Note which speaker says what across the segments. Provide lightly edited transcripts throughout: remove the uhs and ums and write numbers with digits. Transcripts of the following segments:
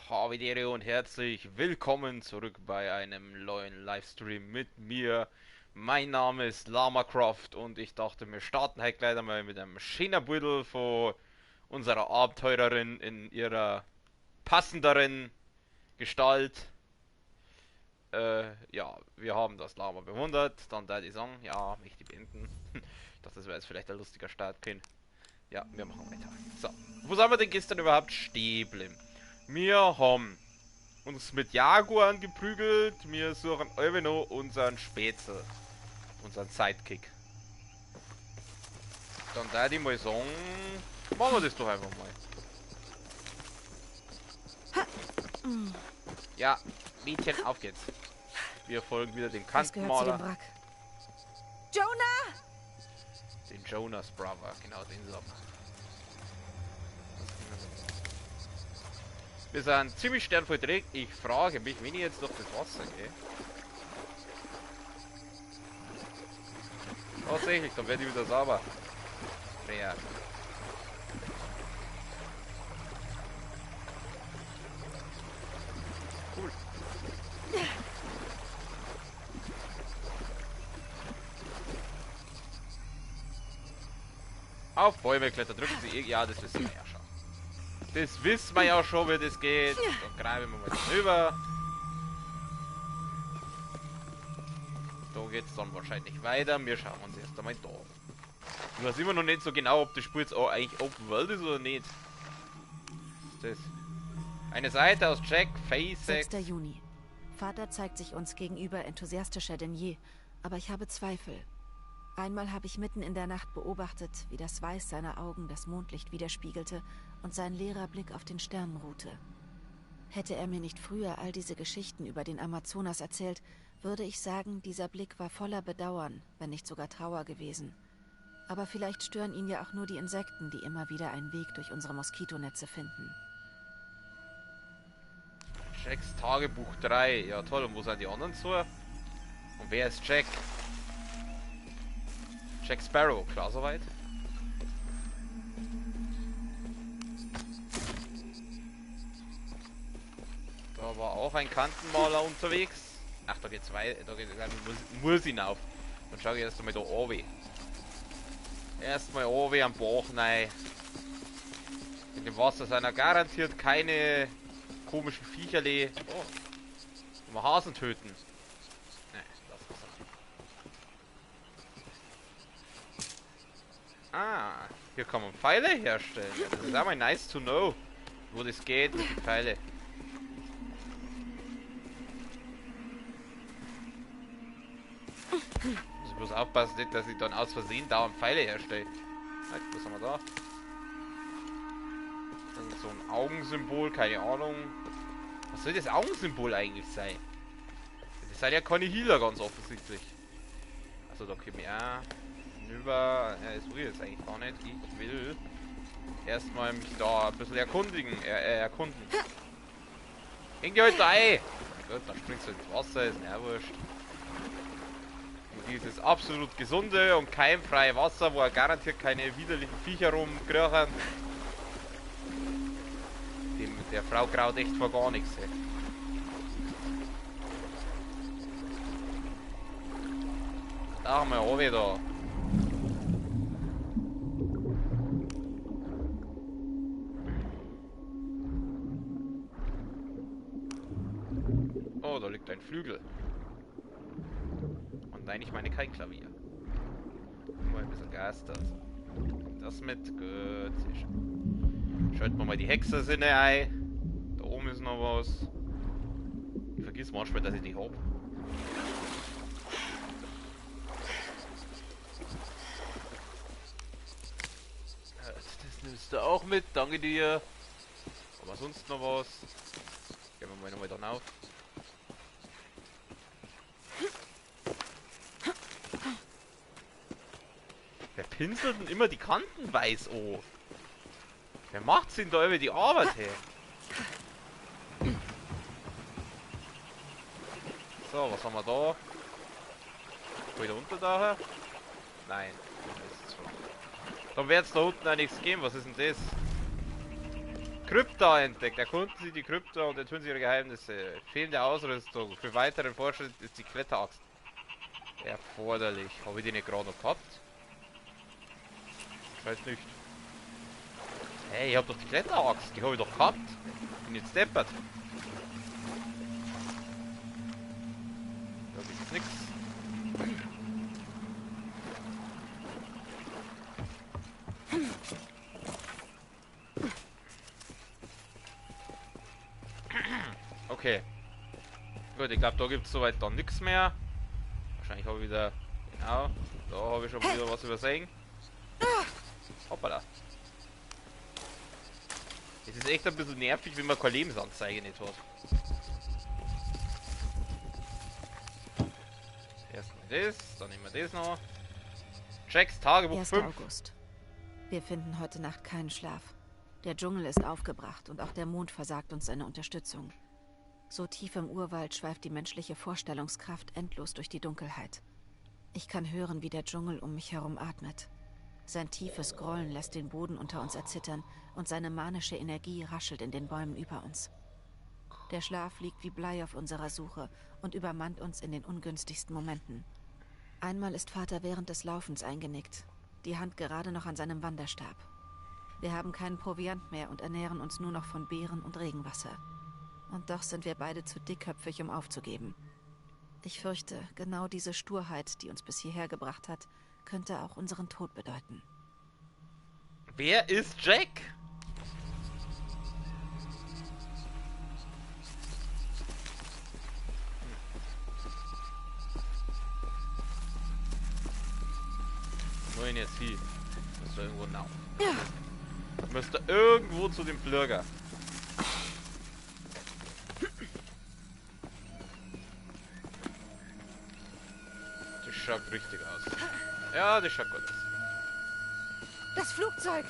Speaker 1: Havidere und herzlich willkommen zurück bei einem neuen Livestream mit mir. Mein Name ist Lamacroft und ich dachte, wir starten heute gleich einmal mit einem Schienerbeutel von unserer Abenteurerin in ihrer passenderen Gestalt. Ja, wir haben das Lama bewundert. Dann da die sagen, ja, mich die binden. Ich dachte, das wäre jetzt vielleicht ein lustiger Startpin. Ja, wir machen weiter. So, wo sind wir denn gestern überhaupt stehen geblieben? Wir haben uns mit Jaguaren geprügelt. Wir suchen immer noch unseren Spätzle. Unseren Sidekick. Dann da ich mal sagen, machen wir das doch einfach mal. Ja, Mädchen, auf geht's. Wir folgen wieder dem
Speaker 2: Das gehört zu dem
Speaker 1: Kantenmaler.
Speaker 2: Wrack. Jonah!
Speaker 1: Den Jonas Brother, genau den sagen wir. Wir sind ziemlich sternvoll trägt. Ich frage mich, wenn ich jetzt durch das Wasser gehe. Tatsächlich, dann werde ich wieder sauber. Ja. Cool. Auf Bäume klettern, drücken Sie. Ja, das wissen wir ja schon. Das wissen wir ja schon, wie das geht. Dann greifen wir mal drüber. Da geht es dann wahrscheinlich weiter. Wir schauen uns erst einmal da. Ich weiß immer noch nicht so genau, ob das Spiel jetzt auch eigentlich Open World ist oder nicht. Was ist das? Eine Seite aus Jack, Face
Speaker 2: 6. Juni. Vater zeigt sich uns gegenüber enthusiastischer denn je, aber ich habe Zweifel. Einmal habe ich mitten in der Nacht beobachtet, wie das Weiß seiner Augen das Mondlicht widerspiegelte und sein leerer Blick auf den Sternen ruhte. Hätte er mir nicht früher all diese Geschichten über den Amazonas erzählt, würde ich sagen, dieser Blick war voller Bedauern, wenn nicht sogar Trauer gewesen. Aber vielleicht stören ihn ja auch nur die Insekten, die immer wieder einen Weg durch unsere Moskitonetze finden.
Speaker 1: Jacks Tagebuch 3. Ja toll, und wo sind die anderen so? Und wer ist Jack? Jack Sparrow, klar soweit. Da war auch ein Kantenmaler unterwegs. Ach, da geht's weiter. Da geht's, muss hinauf. Dann schau ich erst einmal da oben. Erstmal oben am Bach rein. In dem Wasser sind ja garantiert keine komischen Viecherle. Oh. Mal Hasen töten. Ne, lass das sein. Ah, hier kann man Pfeile herstellen. Ja, das ist auch mal nice to know, wo das geht mit den Pfeile. Muss ich bloß aufpassen, nicht, dass ich dann aus Versehen dauernd Pfeile herstelle. Was haben wir da? Irgend so ein Augensymbol, keine Ahnung. Was soll das Augensymbol eigentlich sein? Das sind ja keine Healer ganz offensichtlich. Also da können wir auch rüber. Ja, das will ich jetzt eigentlich gar nicht. Ich will erstmal mich da ein bisschen erkundigen. Erkunden. Häng die halt da ein! Gut, dann springst du ins Wasser, ist mir wurscht. Und dieses absolut gesunde und keimfreie Wasser, wo er garantiert keine widerlichen Viecher rumkriechen. Der Frau graut echt vor gar nichts. Ey. Da haben wir auch wieder. Oh, da liegt ein Flügel. Und nein, ich meine kein Klavier. Nur ein bisschen Gas das. Das mit. Gut, sehr schön. Schalten wir mal die Hexersinne ein. Da oben ist noch was. Ich vergiss manchmal, dass ich die hab. Das nimmst du auch mit, danke dir. Aber sonst noch was? Gehen wir mal nochmal dann auf. Wer pinselt denn immer die Kanten weiß an? Wer macht's denn da über die Arbeit her? So, was haben wir da? Wieder untertauchen? Nein, das ist zu lang. Dann wird es da unten auch nichts geben. Was ist denn das? Krypta entdeckt. Erkunden Sie die Krypta und enthüllen Sie ihre Geheimnisse. Fehlende Ausrüstung. Für weiteren Fortschritt ist die Kletteraxt erforderlich. Habe ich die nicht gerade noch gehabt? Scheint nicht. Hey, ich hab doch die Kletteraxt. Die habe ich doch gehabt. Bin jetzt deppert. Da gibt's nix. Okay. Gut, ich glaube, da gibt es soweit dann nichts mehr. Wahrscheinlich habe ich wieder... Genau. Da habe ich schon wieder was übersehen. Hoppala. Es ist echt ein bisschen nervig, wenn man keine Lebensanzeige nicht hat. Erstmal das, dann nehmen wir das noch. Jacks Tagebuch
Speaker 2: 1.
Speaker 1: 5.
Speaker 2: August. Wir finden heute Nacht keinen Schlaf. Der Dschungel ist aufgebracht und auch der Mond versagt uns seine Unterstützung. So tief im Urwald schweift die menschliche Vorstellungskraft endlos durch die Dunkelheit. Ich kann hören, wie der Dschungel um mich herum atmet. Sein tiefes Grollen lässt den Boden unter uns erzittern und seine manische Energie raschelt in den Bäumen über uns. Der Schlaf liegt wie Blei auf unserer Suche und übermannt uns in den ungünstigsten Momenten. Einmal ist Vater während des Laufens eingenickt, die Hand gerade noch an seinem Wanderstab. Wir haben keinen Proviant mehr und ernähren uns nur noch von Beeren und Regenwasser. Und doch sind wir beide zu dickköpfig, um aufzugeben. Ich fürchte, genau diese Sturheit, die uns bis hierher gebracht hat, könnte auch unseren Tod bedeuten.
Speaker 1: Wer ist Jack? Wohin jetzt hier? Müsste irgendwo nach. Ja. Müsste irgendwo zu dem Flirger. Das schaut richtig aus. Ja, das schaut gut aus.
Speaker 2: Das Flugzeug!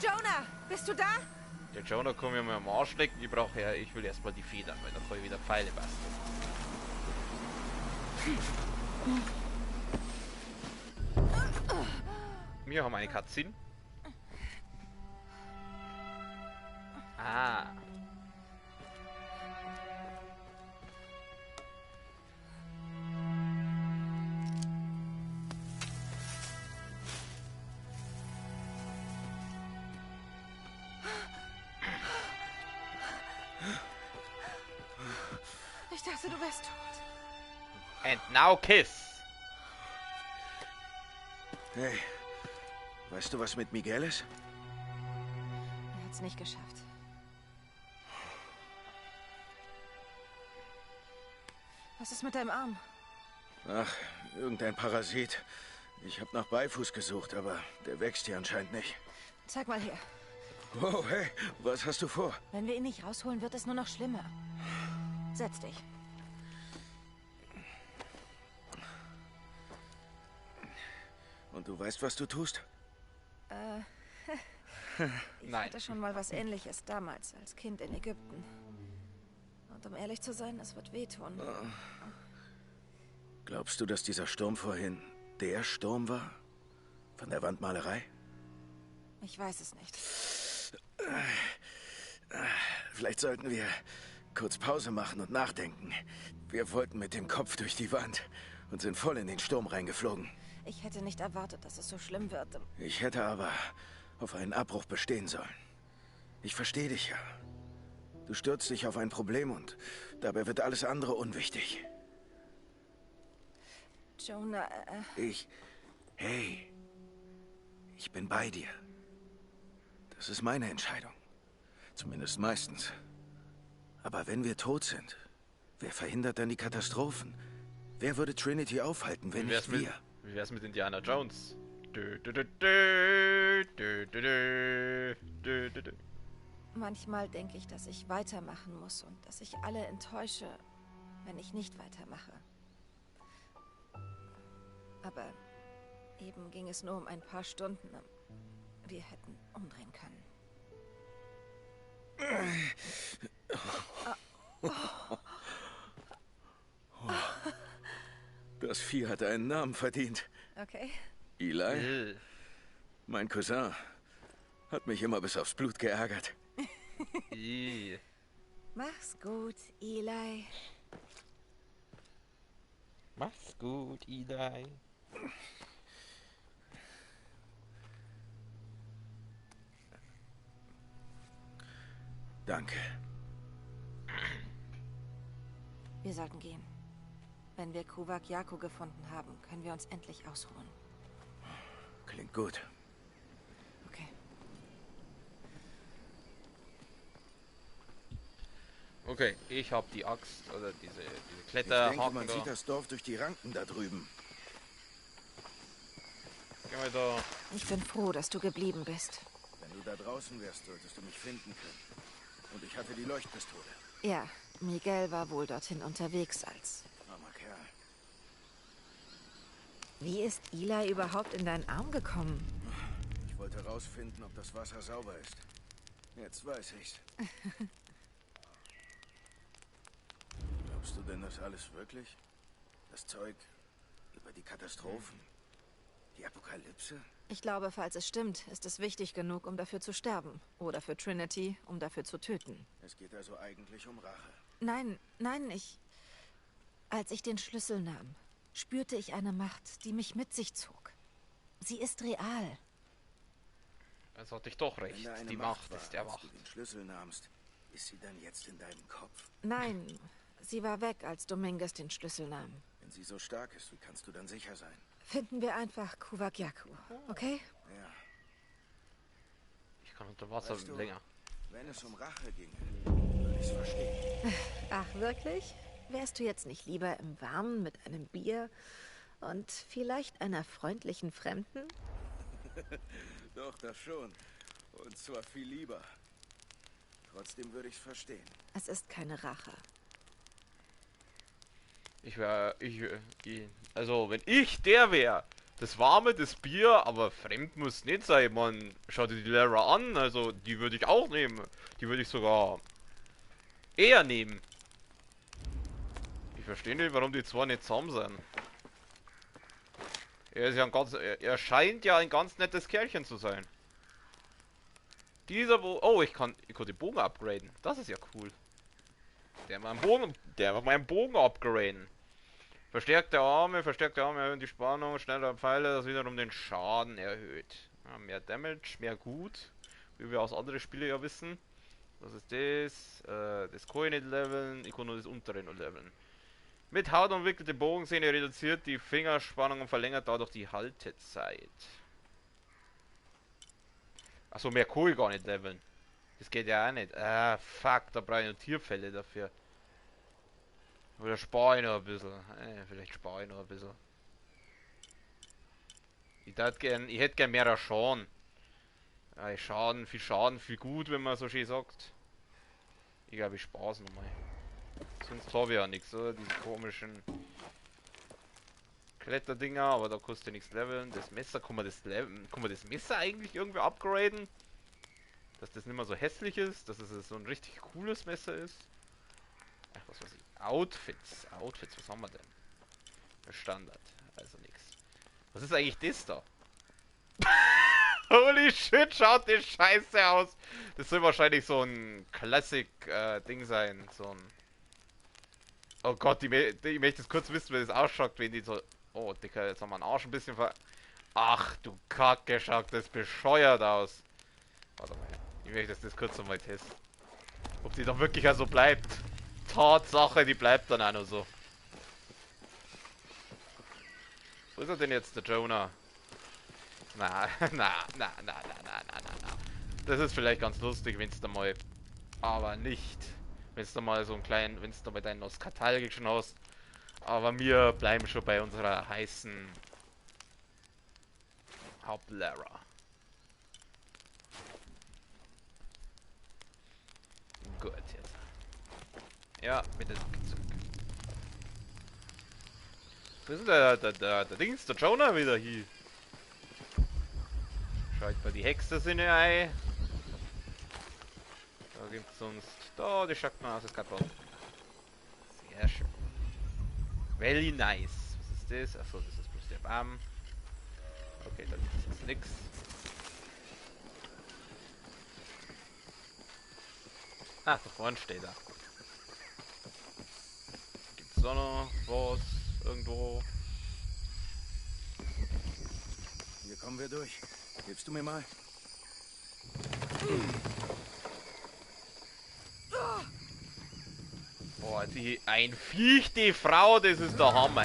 Speaker 2: Jonah, bist du da?
Speaker 1: Der Jonah kann mir mal am Arsch lecken. Ich will erstmal die Federn, weil dann kann ich wieder Pfeile basteln. Wir haben eine Cutscene. Ah.
Speaker 2: Ich dachte, du wärst tot.
Speaker 1: And now kiss.
Speaker 3: Hey, weißt du, was mit Miguel ist?
Speaker 2: Er hat's nicht geschafft. Was ist mit deinem Arm?
Speaker 3: Ach, irgendein Parasit. Ich habe nach Beifuß gesucht, aber der wächst hier anscheinend nicht.
Speaker 2: Zeig mal her.
Speaker 3: Oh, hey, was hast du vor?
Speaker 2: Wenn wir ihn nicht rausholen, wird es nur noch schlimmer. Setz dich.
Speaker 3: Und du weißt, was du tust?
Speaker 2: Ich
Speaker 1: Nein.
Speaker 2: hatte schon mal was Ähnliches damals, als Kind in Ägypten. Und um ehrlich zu sein, es wird wehtun.
Speaker 3: Glaubst du, dass dieser Sturm vorhin der Sturm war? Von der Wandmalerei?
Speaker 2: Ich weiß es nicht.
Speaker 3: Vielleicht sollten wir kurz Pause machen und nachdenken. Wir wollten mit dem Kopf durch die Wand und sind voll in den Sturm reingeflogen.
Speaker 2: Ich hätte nicht erwartet, dass es so schlimm wird.
Speaker 3: Ich hätte aber auf einen Abbruch bestehen sollen. Ich verstehe dich ja. Du stürzt dich auf ein Problem und dabei wird alles andere unwichtig.
Speaker 2: Jonah,
Speaker 3: Hey, ich bin bei dir. Das ist meine Entscheidung. Zumindest meistens. Aber wenn wir tot sind, wer verhindert dann die Katastrophen? Wer würde Trinity aufhalten, wenn nicht wir?
Speaker 1: Wie wär's mit Indiana Jones? Dö, dö, dö, dö, dö, dö, dö, dö, dö, dö.
Speaker 2: manchmal denke ich, dass ich weitermachen muss und dass ich alle enttäusche, wenn ich nicht weitermache. Aber eben ging es nur um ein paar Stunden. Wir hätten umdrehen können.
Speaker 3: Das Vieh hat einen Namen verdient.
Speaker 2: Okay.
Speaker 3: Eli, mein Cousin. Hat mich immer bis aufs Blut geärgert.
Speaker 1: Ih.
Speaker 2: Mach's gut, Eli.
Speaker 1: Mach's gut, Eli.
Speaker 3: Danke.
Speaker 2: Wir sollten gehen. Wenn wir Kuvak Yaku gefunden haben, können wir uns endlich ausruhen.
Speaker 3: Klingt gut.
Speaker 2: Okay.
Speaker 1: Okay, ich hab die Axt oder diese
Speaker 3: Ich denke,
Speaker 1: Kletterhaken
Speaker 3: man
Speaker 1: da.
Speaker 3: sieht das Dorf durch die Ranken da drüben.
Speaker 1: Gehen wir da.
Speaker 2: Ich bin froh, dass du geblieben bist.
Speaker 3: Wenn du da draußen wärst, solltest du mich finden können. Und ich hatte die Leuchtpistole.
Speaker 2: Ja, Miguel war wohl dorthin unterwegs als...
Speaker 3: Armer Kerl.
Speaker 2: Wie ist Eli überhaupt in deinen Arm gekommen?
Speaker 3: Ich wollte rausfinden, ob das Wasser sauber ist. Jetzt weiß ich's. Glaubst du denn das alles wirklich? Das Zeug über die Katastrophen? Die Apokalypse?
Speaker 2: Ich glaube, falls es stimmt, ist es wichtig genug, um dafür zu sterben. Oder für Trinity, um dafür zu töten.
Speaker 3: Es geht also eigentlich um Rache.
Speaker 2: Nein, nein, Als ich den Schlüssel nahm, spürte ich eine Macht, die mich mit sich zog. Sie ist real.
Speaker 1: Jetzt hatte ich doch recht.
Speaker 3: Wenn da eine
Speaker 1: Die
Speaker 3: Macht
Speaker 1: Macht ist
Speaker 3: war,
Speaker 1: der
Speaker 3: als du
Speaker 1: Macht.
Speaker 3: den Schlüssel nahmst, ist sie dann jetzt in deinem Kopf?
Speaker 2: Nein, sie war weg, als Dominguez den Schlüssel nahm.
Speaker 3: Wenn sie so stark ist, wie kannst du dann sicher sein?
Speaker 2: Finden wir einfach Kuvak Yaku, okay?
Speaker 3: Ja,
Speaker 1: Ich kann unter Wasser
Speaker 3: Weißt du-
Speaker 1: länger.
Speaker 3: wenn es um Rache ginge, würde ich's verstehen.
Speaker 2: Ach, wirklich? Wärst du jetzt nicht lieber im Warmen mit einem Bier und vielleicht einer freundlichen Fremden?
Speaker 3: Doch, das schon. Und zwar viel lieber. Trotzdem würde ich's verstehen.
Speaker 2: Es ist keine Rache.
Speaker 1: Also, wenn ich der wäre, das Warme, das Bier, aber fremd muss nicht sein, man. Schau dir die Lara an, also die würde ich auch nehmen. Die würde ich sogar eher nehmen. Ich verstehe nicht, warum die zwei nicht zusammen sind. Er ist ja er scheint ja ein ganz nettes Kerlchen zu sein. Dieser oh, ich kann den Bogen upgraden. Das ist ja cool. Der wird meinen Bogen upgraden. Verstärkte Arme erhöhen die Spannung, schneller Pfeile, das wiederum den Schaden erhöht. Ja, mehr Damage, mehr Gut, wie wir aus anderen Spielen ja wissen. Was ist das? Das kann ich nicht leveln, ich kann nur das untere noch leveln. Mit Haut umwickelte Bogensehne reduziert die Fingerspannung und verlängert dadurch die Haltezeit. Achso, mehr kann ich gar nicht leveln. Das geht ja auch nicht. Ah, fuck, da brauche ich noch Tierfälle dafür. Oder spare ich noch ein bisschen. Vielleicht spare ich noch ein bisschen. Ich hätte gern mehr Schaden. Ja, viel Schaden, viel gut, wenn man so schön sagt. Ich glaube, ich spare es nochmal. Sonst habe ich ja nichts, oder? Diese komischen Kletterdinger, aber da kostet nichts leveln. Das Messer, kann man das Messer eigentlich irgendwie upgraden? Dass das nicht mehr so hässlich ist, dass es so ein richtig cooles Messer ist. Ach, was weiß ich. Outfits, was haben wir denn? Der Standard, also nichts. Was ist eigentlich das da? Holy shit, schaut das scheiße aus. Das soll wahrscheinlich so ein Classic-Ding sein, so ein... Oh Gott, ich möchte jetzt kurz wissen, wie das ausschaut, wenn die so... Oh, Dicker, jetzt haben wir den Arsch ein bisschen ver... Ach du Kacke, schaut das bescheuert aus. Warte mal, ich möchte das kurz nochmal testen. Ob die doch wirklich so bleibt. Tatsache, die bleibt dann auch noch so. Wo ist er denn jetzt, der Jonah? Na. Das ist vielleicht ganz lustig, wenn es da mal... Aber nicht. Wenn es da mal so einen kleinen... Wenn es da mal deinen Nostalgie schon hast. Aber wir bleiben schon bei unserer heißen... Hauptlara. Gut, jetzt. Ja, bitte zurück. Wo ist denn der Dings, der Jonah wieder hier? Schaut mal die Hexe Sinne ein. Da gibt's sonst. Da, die schaut mal aus, das Karton. Sehr schön. Very nice. Was ist das? Achso, das ist bloß der Baum. Okay, da gibt's jetzt nix. Ah, da vorne steht er. Gibt's da noch was? Irgendwo?
Speaker 3: Hier kommen wir durch. Hilfst du mir mal?
Speaker 1: Boah, ein Viech, die Frau, das ist der Hammer.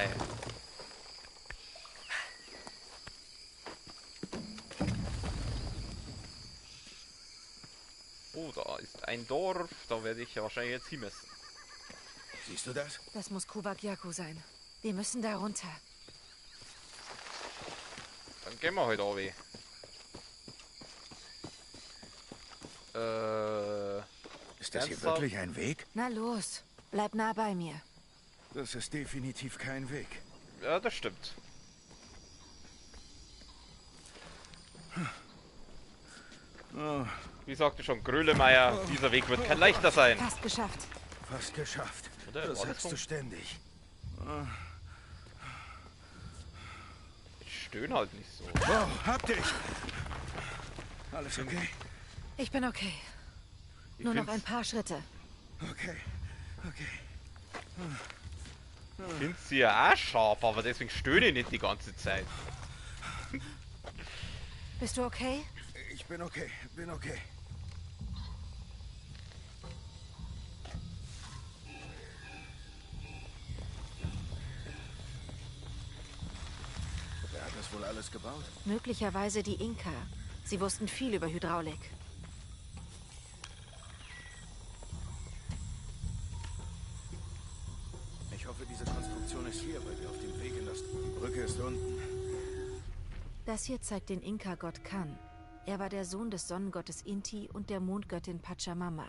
Speaker 1: Oh, da ist ein Dorf, da werde ich ja wahrscheinlich jetzt hin müssen.
Speaker 3: Siehst du das?
Speaker 2: Das muss Kubak-Yaku sein. Wir müssen da runter.
Speaker 1: Dann gehen wir halt runter.
Speaker 3: Ist das hier
Speaker 1: ernsthaft?
Speaker 3: wirklich ein Weg?
Speaker 2: Na los, bleib nah bei mir.
Speaker 3: Das ist definitiv kein Weg.
Speaker 1: Ja, das stimmt.
Speaker 3: Oh,
Speaker 1: Wie sagte schon Grölemeier, dieser Weg wird kein leichter sein.
Speaker 2: Fast geschafft.
Speaker 3: fast geschafft.
Speaker 1: Oder?
Speaker 3: Das
Speaker 1: War das
Speaker 3: sagst
Speaker 1: so?
Speaker 3: du ständig.
Speaker 1: Ich stöhne halt nicht so.
Speaker 3: Oh, hab dich! Alles okay?
Speaker 2: Ich bin okay.
Speaker 1: Ich
Speaker 2: Nur noch
Speaker 1: find's-
Speaker 2: ein paar Schritte.
Speaker 3: Okay, okay.
Speaker 1: Ich finde sie ja auch scharf, aber deswegen stöhne ich nicht die ganze Zeit.
Speaker 2: Bist du okay?
Speaker 3: Ich bin okay, bin okay. Wer hat das wohl alles gebaut?
Speaker 2: Möglicherweise die Inka. Sie wussten viel über Hydraulik.
Speaker 3: Ich hoffe, diese Konstruktion ist hier, weil wir auf dem Weg in das... Die Brücke ist unten.
Speaker 2: Das hier zeigt den Inka-Gott Kan. Er war der Sohn des Sonnengottes Inti und der Mondgöttin Pachamama.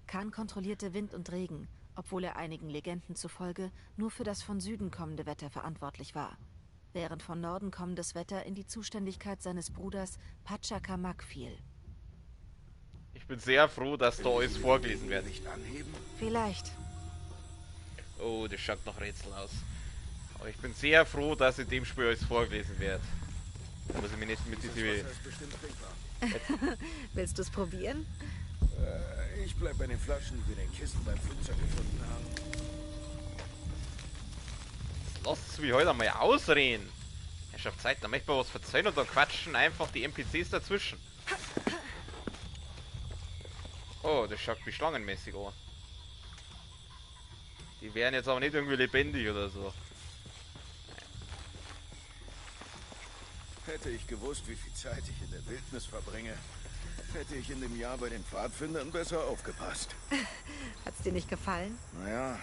Speaker 2: Kan kontrollierte Wind und Regen, obwohl er einigen Legenden zufolge nur für das von Süden kommende Wetter verantwortlich war, während von Norden kommendes Wetter in die Zuständigkeit seines Bruders Pachacamac fiel.
Speaker 1: Ich bin sehr froh, dass da alles vorgelesen wird.
Speaker 3: Nicht anheben?
Speaker 2: Vielleicht.
Speaker 1: Oh, das schaut nach Rätsel aus. Aber ich bin sehr froh, dass in dem Spiel alles vorgelesen wird. Da muss ich mich nicht mit
Speaker 3: Das
Speaker 1: diese...
Speaker 3: Wasser ist bestimmt trinkbar.
Speaker 2: Willst du es probieren?
Speaker 3: Ich bleib bei den Flaschen, die wir in den Kisten beim Flugzeug gefunden haben.
Speaker 1: Lasst mich heute einmal ausreden. Ich hab Zeit, da möchte man was verzeihen und dann quatschen einfach die NPCs dazwischen. Oh, das schaut wie schlangenmäßig an. Die wären jetzt aber nicht irgendwie lebendig oder so.
Speaker 3: Hätte ich gewusst, wie viel Zeit ich in der Wildnis verbringe, hätte ich in dem Jahr bei den Pfadfindern besser aufgepasst.
Speaker 2: Hat's dir nicht gefallen?
Speaker 3: Naja,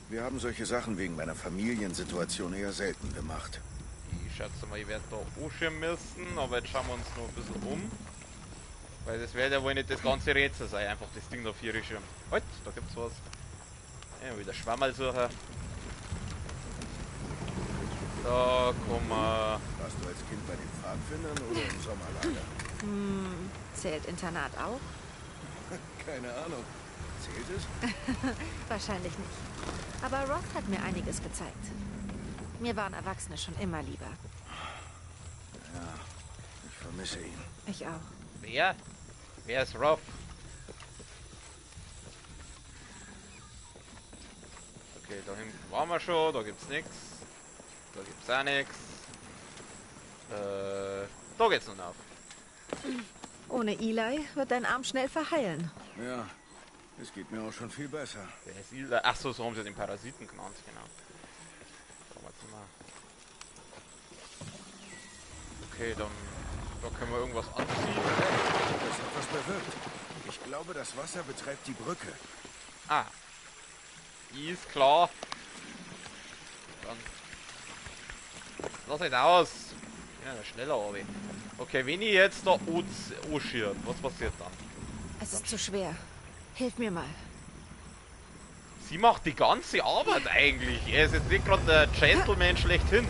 Speaker 3: wir haben solche Sachen wegen meiner Familiensituation eher selten gemacht.
Speaker 1: Ich schätze mal, ich werde da anschirmen müssen, aber jetzt schauen wir uns noch ein bisschen um. Weil das wird ja wohl nicht das ganze Rätsel sein, einfach das Ding da vier schirmen. Halt, da gibt's was. Ja, wieder Schwammerl suchen. Da kommen wir.
Speaker 3: Warst du als Kind bei den Pfadfindern oder im Sommerlager?
Speaker 2: Zählt Internat auch?
Speaker 3: Keine Ahnung. Zählt es?
Speaker 2: Wahrscheinlich nicht. Aber Roth hat mir einiges gezeigt. Mir waren Erwachsene schon immer lieber.
Speaker 3: Ja, ich vermisse ihn.
Speaker 2: Ich auch.
Speaker 1: Wer? Wer ist Ruff? Okay, da hinten waren wir schon, da gibt's nichts. Da gibt's auch nichts. Da geht's nun auf.
Speaker 2: Ohne Eli wird dein Arm schnell verheilen.
Speaker 3: Ja, es geht mir auch schon viel besser.
Speaker 1: Wer ist Ila? Achso, so haben sie den Parasiten genannt, genau. Schauen wir jetzt mal. Okay, dann da können wir irgendwas anziehen.
Speaker 3: Das hat was bewirkt. Ich glaube, das Wasser betreibt die Brücke.
Speaker 1: Ah. Ist klar. Dann. Lass halt aus. Ja, schneller, Obi. Okay, wenn ich jetzt da anschiert, was passiert dann?
Speaker 2: Es ist zu schwer. Hilf mir mal.
Speaker 1: Sie macht die ganze Arbeit eigentlich. Er ist jetzt nicht gerade der Gentleman schlechthin.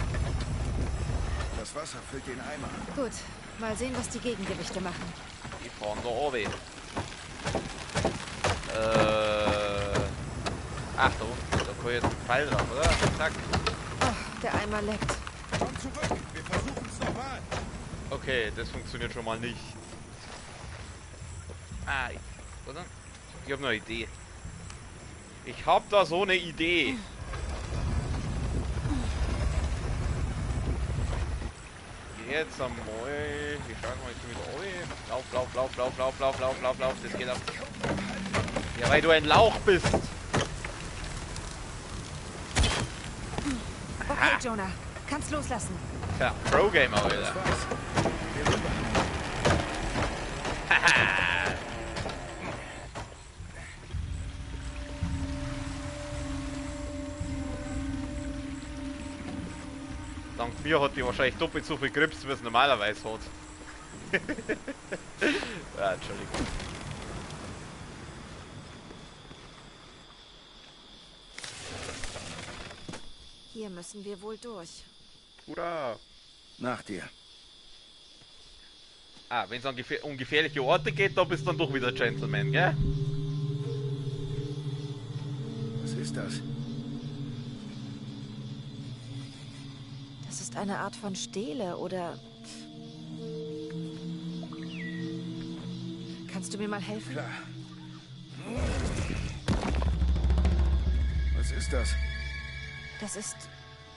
Speaker 3: Das Wasser füllt den Eimer.
Speaker 2: Gut, mal sehen, was die Gegengewichte machen.
Speaker 1: Die fahren da oben. Ach, da unten. Da kann ich jetzt einen Pfeil drauf, oder? Zack.
Speaker 2: Oh, der Eimer leckt.
Speaker 3: Komm zurück, wir versuchen es nochmal.
Speaker 1: Okay, das funktioniert schon mal nicht. Ah, oder? Ich habe eine Idee. Ich habe da so eine Idee. Jetzt einmal. Ich schau mal jetzt wieder Lauf, lauf, lauf, lauf, lauf, lauf, lauf, lauf, lauf. Das geht ab. Ja, weil du ein Lauch bist.
Speaker 2: Okay, Jonah. Kannst loslassen.
Speaker 1: Ja, Pro-Gamer, Alter. Dank mir hat die wahrscheinlich doppelt so viel Grips, wie es normalerweise hat. Ja, Entschuldigung.
Speaker 2: Hier müssen wir wohl durch.
Speaker 1: Hurra!
Speaker 3: Nach dir.
Speaker 1: Ah, wenn es an ungefährliche Orte geht, da bist du dann doch wieder Gentleman, gell?
Speaker 3: Was ist das?
Speaker 2: Das ist eine Art von Stele, oder... Kannst du mir mal helfen?
Speaker 3: Klar. Was ist das?
Speaker 2: Das ist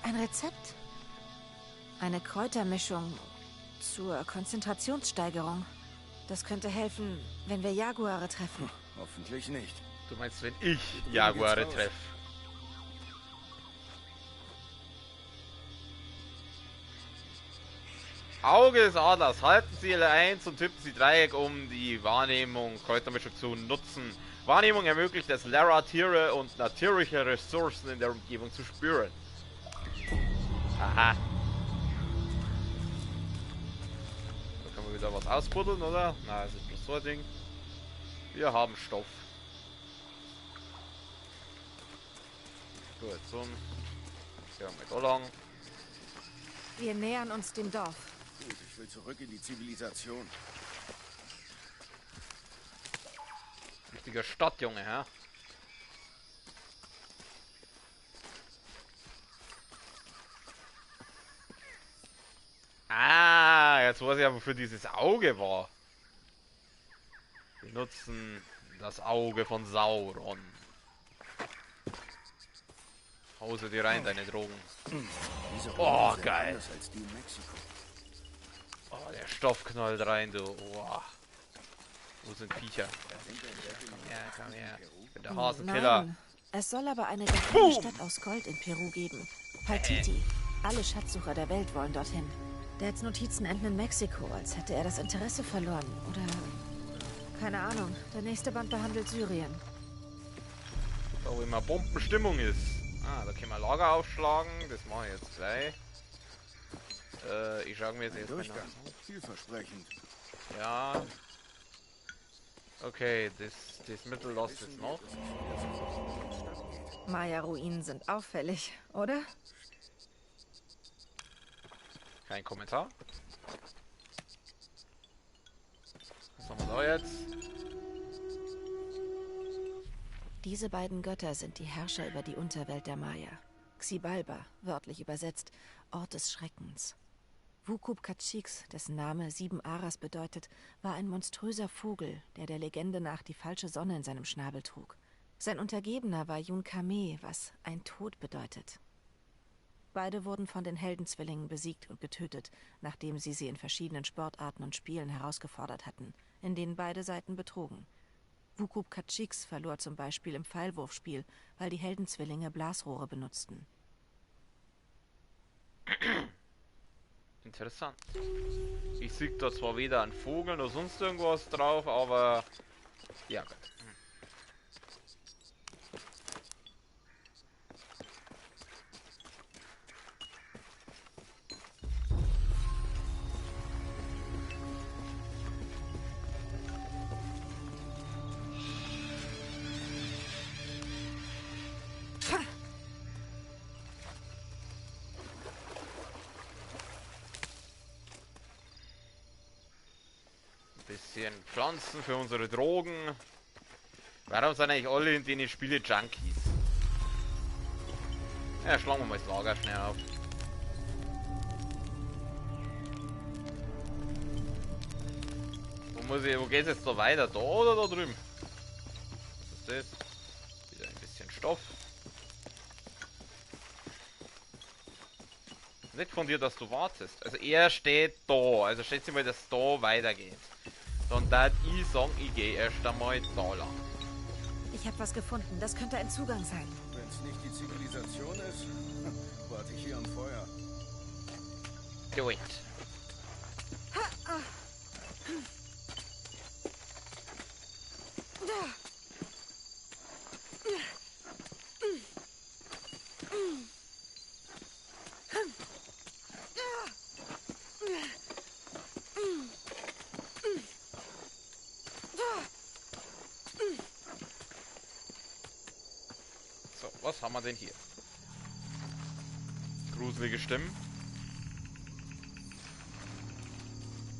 Speaker 2: ein Rezept. Eine Kräutermischung zur Konzentrationssteigerung. Das könnte helfen, wenn wir Jaguare treffen.
Speaker 3: Hoffentlich nicht.
Speaker 1: Du meinst, wenn ich Jaguare treffe? Auge des Adlers. Halten Sie L1 und tippen Sie Dreieck, um die Wahrnehmung Kräutermischung zu nutzen. Wahrnehmung ermöglicht es, Lara, Tiere und natürliche Ressourcen in der Umgebung zu spüren. Aha. Da kann man wieder was ausbuddeln, oder? Na, das ist bloß so ein Ding. Wir haben Stoff. Gut, so. Gehen wir da lang.
Speaker 2: Wir nähern uns dem Dorf.
Speaker 3: Gut, ich will zurück in die Zivilisation.
Speaker 1: Richtiger Stadtjunge, hä? Ah, jetzt weiß ich aber, wofür dieses Auge war. Wir nutzen das Auge von Sauron. Hause dir rein, deine Drogen. Oh, geil. Oh, der Stoff knallt rein, du. Oh. Wo sind Viecher? Komm her, komm her. Ich bin der Hasenkiller.
Speaker 2: Nein, es soll aber eine geheime Stadt aus Gold in Peru geben. Paititi. Alle Schatzsucher der Welt wollen dorthin. Dads Notizen enden in Mexiko, als hätte er das Interesse verloren. Oder... keine Ahnung. Der nächste Band behandelt Syrien.
Speaker 1: Da wo immer Bombenstimmung ist. Ah, da können wir Lager aufschlagen. Das mache ich jetzt gleich. Ich schaue mir jetzt erstmal
Speaker 3: Durchgang. Vielversprechend.
Speaker 1: Ja. Okay, das Mittel lässt jetzt noch.
Speaker 2: Maya-Ruinen sind auffällig, oder?
Speaker 1: Kein Kommentar. Was haben wir da jetzt?
Speaker 2: Diese beiden Götter sind die Herrscher über die Unterwelt der Maya. Xibalba, wörtlich übersetzt, Ort des Schreckens. Wukub Caciques, dessen Name 7 Aras bedeutet, war ein monströser Vogel, der Legende nach die falsche Sonne in seinem Schnabel trug. Sein Untergebener war Yun Kame, was ein Tod bedeutet. Beide wurden von den Heldenzwillingen besiegt und getötet, nachdem sie in verschiedenen Sportarten und Spielen herausgefordert hatten, in denen beide Seiten betrugen. Wukub Caciques verlor zum Beispiel im Pfeilwurfspiel, weil die Heldenzwillinge Blasrohre benutzten.
Speaker 1: Interessant. Ich sehe da zwar weder einen Vogel noch sonst irgendwas drauf, aber ja. Bisschen Pflanzen für unsere Drogen. Warum sind eigentlich alle in denen Spiele Junkies? Ja, schlagen wir mal das Lager schnell auf. Wo geht's jetzt da weiter? Da oder da drüben? das? Wieder ein bisschen Stoff. Nett von dir, dass du wartest. Also er steht da. Also schätze mal, dass es da weitergeht. Dann darf ich sagen, ich gehe erst einmal da lang.
Speaker 2: Ich habe was gefunden. Das könnte ein Zugang sein.
Speaker 3: Wenn es nicht die Zivilisation ist, warte ich hier am Feuer.
Speaker 1: Do it. So, was haben wir denn hier? Gruselige Stimmen.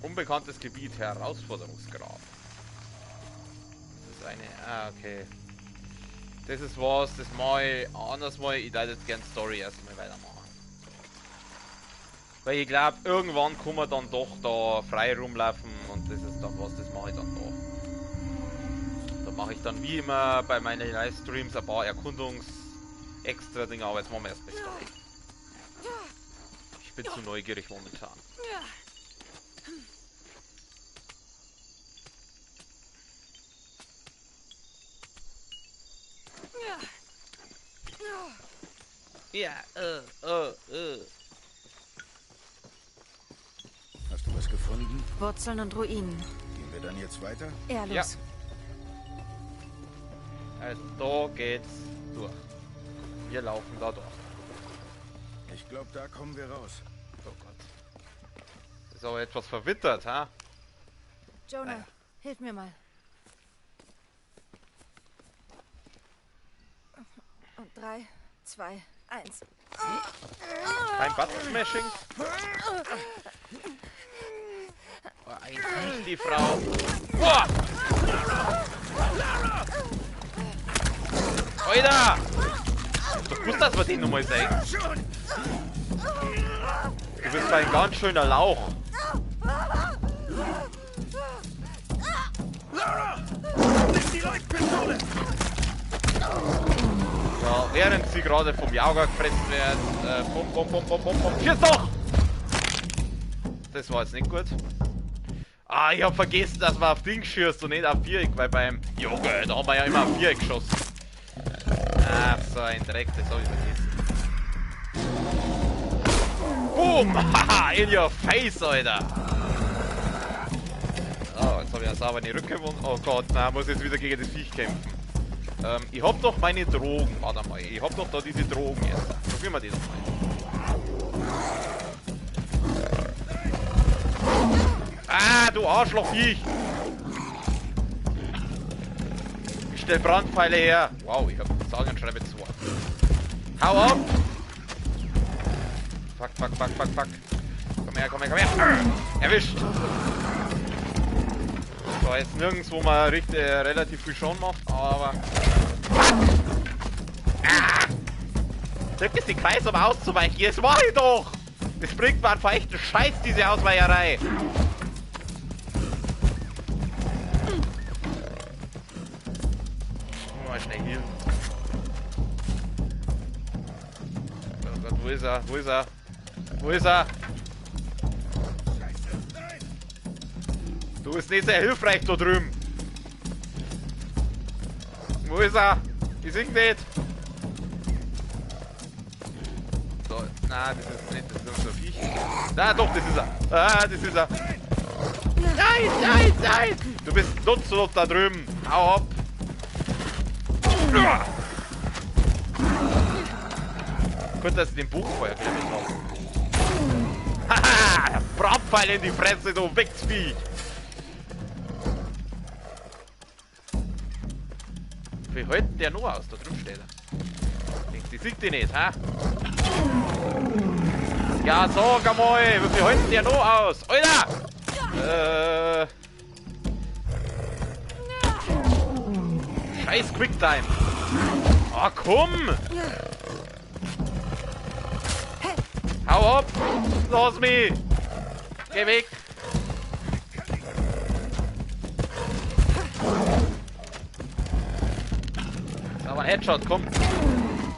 Speaker 1: Unbekanntes Gebiet, Herausforderungsgrad. Das ist eine... Ah, okay. Das ist was, das mal anders mal. Ich würde jetzt gerne Story erstmal weitermachen. Weil ich glaube, irgendwann kann man dann doch da frei rumlaufen und das ist dann was, das mache ich dann da. Da mache ich dann wie immer bei meinen Livestreams ein paar Erkundungs-Extra-Dinger, aber jetzt machen wir erstmal Story. Ich bin zu neugierig momentan. Ja,
Speaker 3: Hast du was gefunden?
Speaker 2: Wurzeln und Ruinen.
Speaker 3: Gehen wir dann jetzt weiter?
Speaker 2: Ja, los.
Speaker 1: Ja. Also da geht's durch. Wir laufen da durch.
Speaker 3: Ich glaube, da kommen wir raus.
Speaker 1: Oh Gott. Das ist aber etwas verwittert, ha?
Speaker 2: Jonah, hilf mir mal. Und 3, 2, 1.
Speaker 1: Kein Button-Smashing? Oh, ein Viech, die Frau. Boah! Alter! Du gewusst, dass wir den nochmal sehen. Du bist ein ganz schöner Lauch. Ja, während sie gerade vom Jauger gefressen wird. Schieß doch! Das war jetzt nicht gut. Ah, ich hab vergessen, dass man auf Ding schießt und nicht auf Viereck, weil beim Junge, da haben wir ja immer auf Viereck geschossen. Ach, so ein Dreck, das hab ich vergessen. Boom! Haha, in your face, Alter! Oh, jetzt habe ich ja sauber in die Rücke gewonnen. Oh Gott, nein, muss jetzt wieder gegen das Viech kämpfen. Ich hab doch meine Drogen, warte mal, ich hab doch da diese Drogen jetzt. Probieren wir die doch mal. Ah, du Arschlochviech! Ich stell Brandpfeile her. Wow, ich hab Sagen und Schreibe 2. Hau ab! Fuck. Komm her. Erwischt! So, jetzt nirgends, wo man relativ viel Schaden macht, aber... Drück es die Kreis, um auszuweichen. Jetzt mach ich doch! Das bringt mir einen verächten Scheiß, diese Ausweicherei. Mal schnell healen. Oh Gott, wo ist er? Du bist nicht sehr hilfreich da drüben. Wo ist er? Ich sehe ihn nicht. So, na, das ist nicht, das ist so ein Viech. Ah, doch, das ist er. Ah, das ist er. Nein! Du bist nutzlos da drüben. Hau ab. Könnte das den Buchfeuer gleich mitlaufen. Haha! Brandpfeil in die Fresse, du Wichsviech! Wie hält denn der noch aus? Da drüben steht er. Denkst du, die sieht die nicht, hä? Ja, sag einmal, wie viel hält denn der noch aus? Alter! Scheiß Quicktime! Ah, komm! Hau ab! Lass mich! Geh weg! Aber ein Headshot, komm.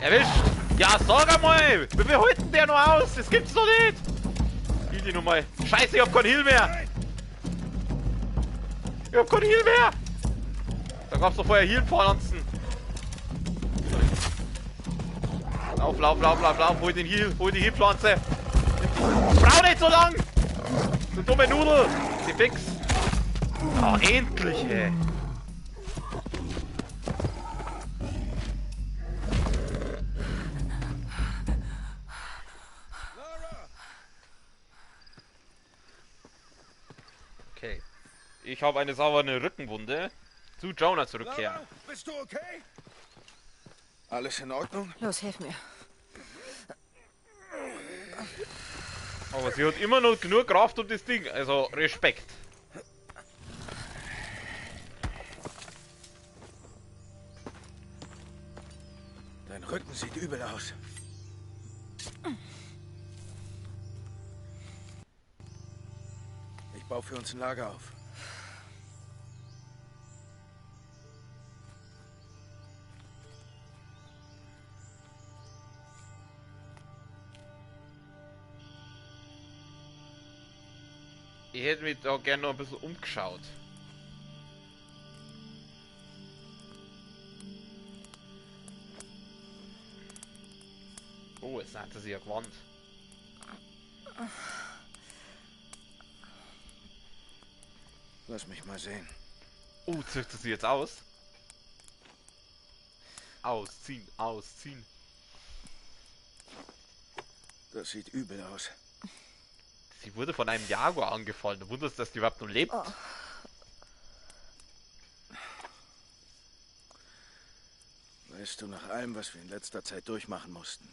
Speaker 1: Erwischt. Ja, sag einmal. Wie viel hält denn der noch aus? Das gibt's doch nicht. Heal die nochmal. Scheiße, ich hab keinen Heal mehr. Ich hab keinen Heal mehr. Da gab's doch vorher Heal-Pflanzen. Lauf, lauf, lauf, lauf, lauf. Hol den Heal. Hol die Heal-Pflanze. Brauch nicht so lang. Du dumme Nudel. Die fix. Oh, endlich, ey. Okay. Ich habe eine saubere Rückenwunde. Zu Jonah zurückkehren.
Speaker 3: Lara, bist du okay? Alles in Ordnung?
Speaker 2: Los, hilf mir.
Speaker 1: Aber sie hat immer noch genug Kraft um das Ding. Also Respekt.
Speaker 3: Dein Rücken sieht übel aus. Ich baue für uns ein Lager auf.
Speaker 1: Ich hätte mich da gerne noch ein bisschen umgeschaut. Oh, jetzt hat sie ja gewandt.
Speaker 3: Lass mich mal sehen.
Speaker 1: Oh, züchtet sie jetzt aus? Ausziehen, ausziehen.
Speaker 3: Das sieht übel aus.
Speaker 1: Sie wurde von einem Jaguar angefallen. Du wunderst, dass die überhaupt noch lebt.
Speaker 2: Oh.
Speaker 3: Weißt du, nach allem, was wir in letzter Zeit durchmachen mussten,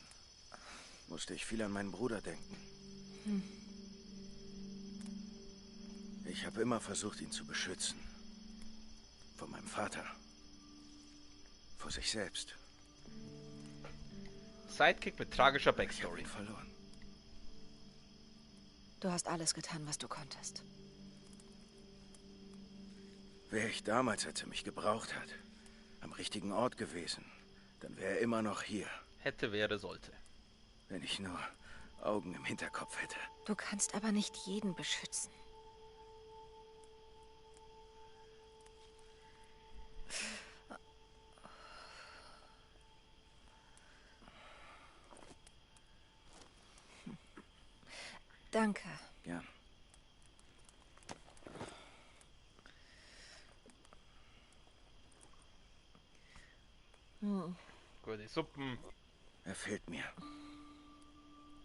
Speaker 3: musste ich viel an meinen Bruder denken. Ich habe immer versucht, ihn zu beschützen. Vor meinem Vater. Vor sich selbst.
Speaker 1: Sidekick mit tragischer
Speaker 3: Ich habe
Speaker 1: Backstory.
Speaker 3: ihn verloren.
Speaker 2: Du hast alles getan, was du konntest.
Speaker 3: Wäre ich damals, als er mich gebraucht hat, am richtigen Ort gewesen, dann wäre er immer noch hier.
Speaker 1: Hätte, wäre, sollte.
Speaker 3: Wenn ich nur Augen im Hinterkopf hätte.
Speaker 2: Du kannst aber nicht jeden beschützen. Danke.
Speaker 3: Gern.
Speaker 1: Gute Suppen.
Speaker 3: Er fehlt mir.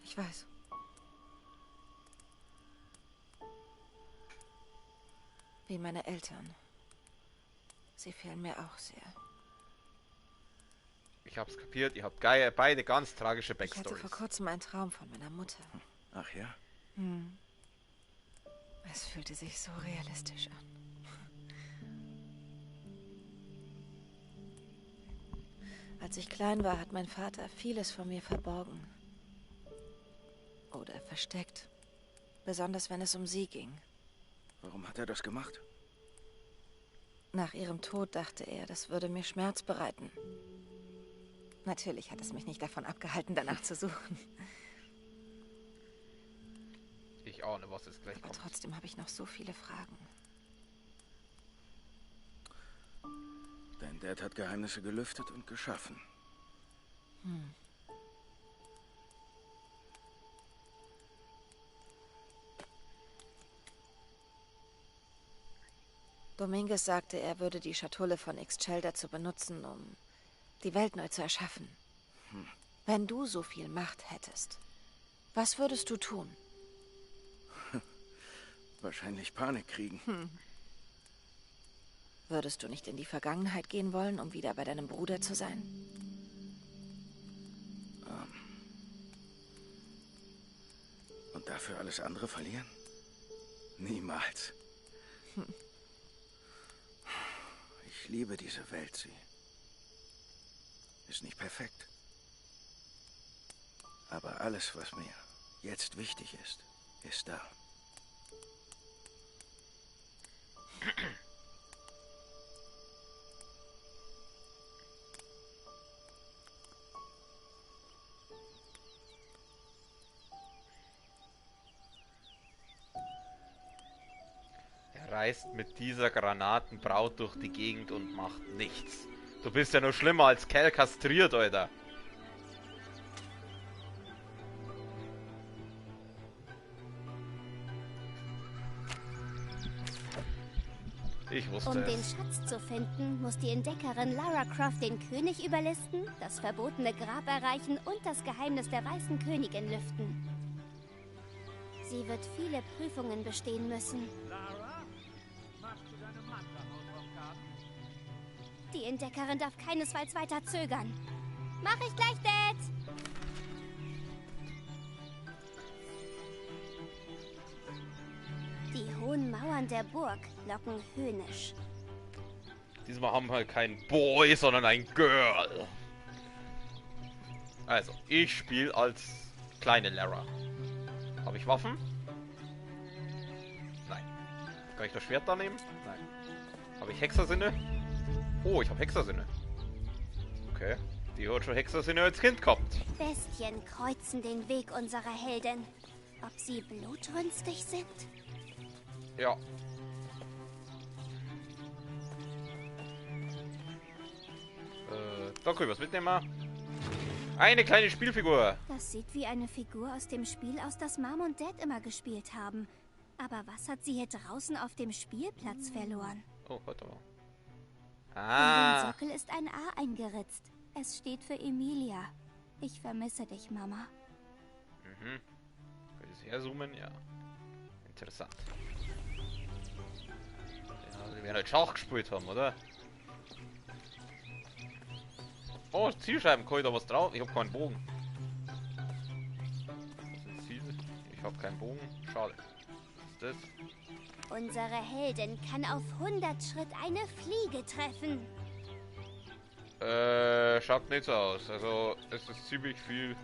Speaker 2: Ich weiß. Wie meine Eltern. Sie fehlen mir auch sehr.
Speaker 1: Ich hab's kapiert, ihr habt beide ganz tragische
Speaker 2: Ich hatte
Speaker 1: Backstories.
Speaker 2: vor kurzem einen Traum von meiner Mutter.
Speaker 3: Ach ja?
Speaker 2: Es fühlte sich so realistisch an. Als ich klein war, hat mein Vater vieles von mir verborgen. Oder versteckt. Besonders wenn es um sie ging.
Speaker 3: Warum hat er das gemacht?
Speaker 2: Nach ihrem Tod dachte er, das würde mir Schmerz bereiten. Natürlich hat es mich nicht davon abgehalten, danach zu suchen.
Speaker 1: Ich ahne, was jetzt gleich
Speaker 2: Aber
Speaker 1: kommt.
Speaker 2: trotzdem habe ich noch so viele Fragen.
Speaker 3: Dein Dad hat Geheimnisse gelüftet und geschaffen.
Speaker 2: Dominguez sagte, er würde die Schatulle von Ixchel dazu benutzen, um die Welt neu zu erschaffen. Wenn du so viel Macht hättest, was würdest du tun?
Speaker 3: Wahrscheinlich Panik kriegen.
Speaker 2: Würdest du nicht in die Vergangenheit gehen wollen, um wieder bei deinem Bruder zu sein?
Speaker 3: Und dafür alles andere verlieren? Niemals. Ich liebe diese Welt, sie ist nicht perfekt. Aber alles, was mir jetzt wichtig ist, ist da.
Speaker 1: reist mit dieser Granatenbraut durch die Gegend und macht nichts. Du bist ja nur schlimmer als Cal kastriert, Alter. Ich wusste
Speaker 4: Um
Speaker 1: es.
Speaker 4: den Schatz zu finden, muss die Entdeckerin Lara Croft den König überlisten, das verbotene Grab erreichen und das Geheimnis der Weißen Königin lüften. Sie wird viele Prüfungen bestehen müssen.
Speaker 5: Lara, machst du deine Manta-Hausaufgaben?
Speaker 4: Die Entdeckerin darf keinesfalls weiter zögern. Mach ich gleich, Dad! Die hohen Mauern der Burg locken höhnisch.
Speaker 1: Diesmal haben wir kein Boy, sondern ein Girl. Also, ich spiele als kleine Lara. Habe ich Waffen? Nein. Kann ich das Schwert da nehmen? Nein. Habe ich Hexersinne? Oh, ich habe Hexersinne. Okay. Die hat schon Hexersinne als Kind gehabt.
Speaker 4: Bestien kreuzen den Weg unserer Heldin. Ob sie blutrünstig sind?
Speaker 1: Ja. Da können wir was mitnehmen. Eine kleine Spielfigur.
Speaker 4: Das sieht wie eine Figur aus dem Spiel aus, das Mom und Dad immer gespielt haben. Aber was hat sie hier draußen auf dem Spielplatz verloren?
Speaker 1: Oh, warte mal.
Speaker 4: In den
Speaker 1: Ah.
Speaker 4: Sockel ist ein A eingeritzt. Es steht für Emilia. Ich vermisse dich, Mama.
Speaker 1: Mhm. Kann ich herzoomen? Ja. Interessant. Ja, die werden halt Schach gespielt haben, oder? Oh, Zielscheiben, kann ich da was drauf? Ich habe keinen Bogen. Was sind Ziele? Ich habe keinen Bogen. Schade. Was ist das?
Speaker 4: Unsere Heldin kann auf 100 Schritt eine Fliege treffen.
Speaker 1: Schaut nicht so aus. Also, es ist ziemlich viel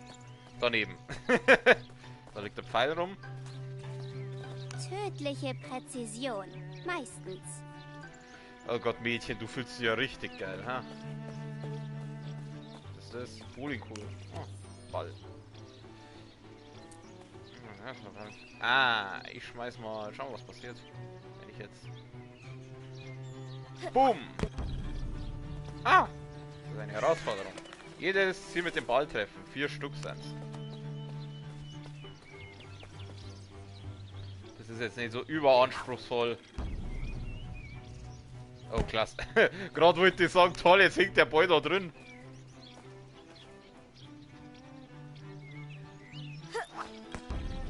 Speaker 1: daneben. Da liegt der Pfeil rum.
Speaker 4: Tödliche Präzision. Meistens.
Speaker 1: Oh Gott, Mädchen, du fühlst dich ja richtig geil, ha? Was ist das? Bowlingkugel. Oh, Ball. Ah, ich schmeiß mal. Schauen wir, was passiert. Wenn ich jetzt. Boom! Ah! Das ist eine Herausforderung. Jedes Ziel mit dem Ball treffen. 4 Stück sind's. Das ist jetzt nicht so überanspruchsvoll. Oh, klasse. Gerade wollte ich sagen, toll, jetzt hängt der Ball da drin.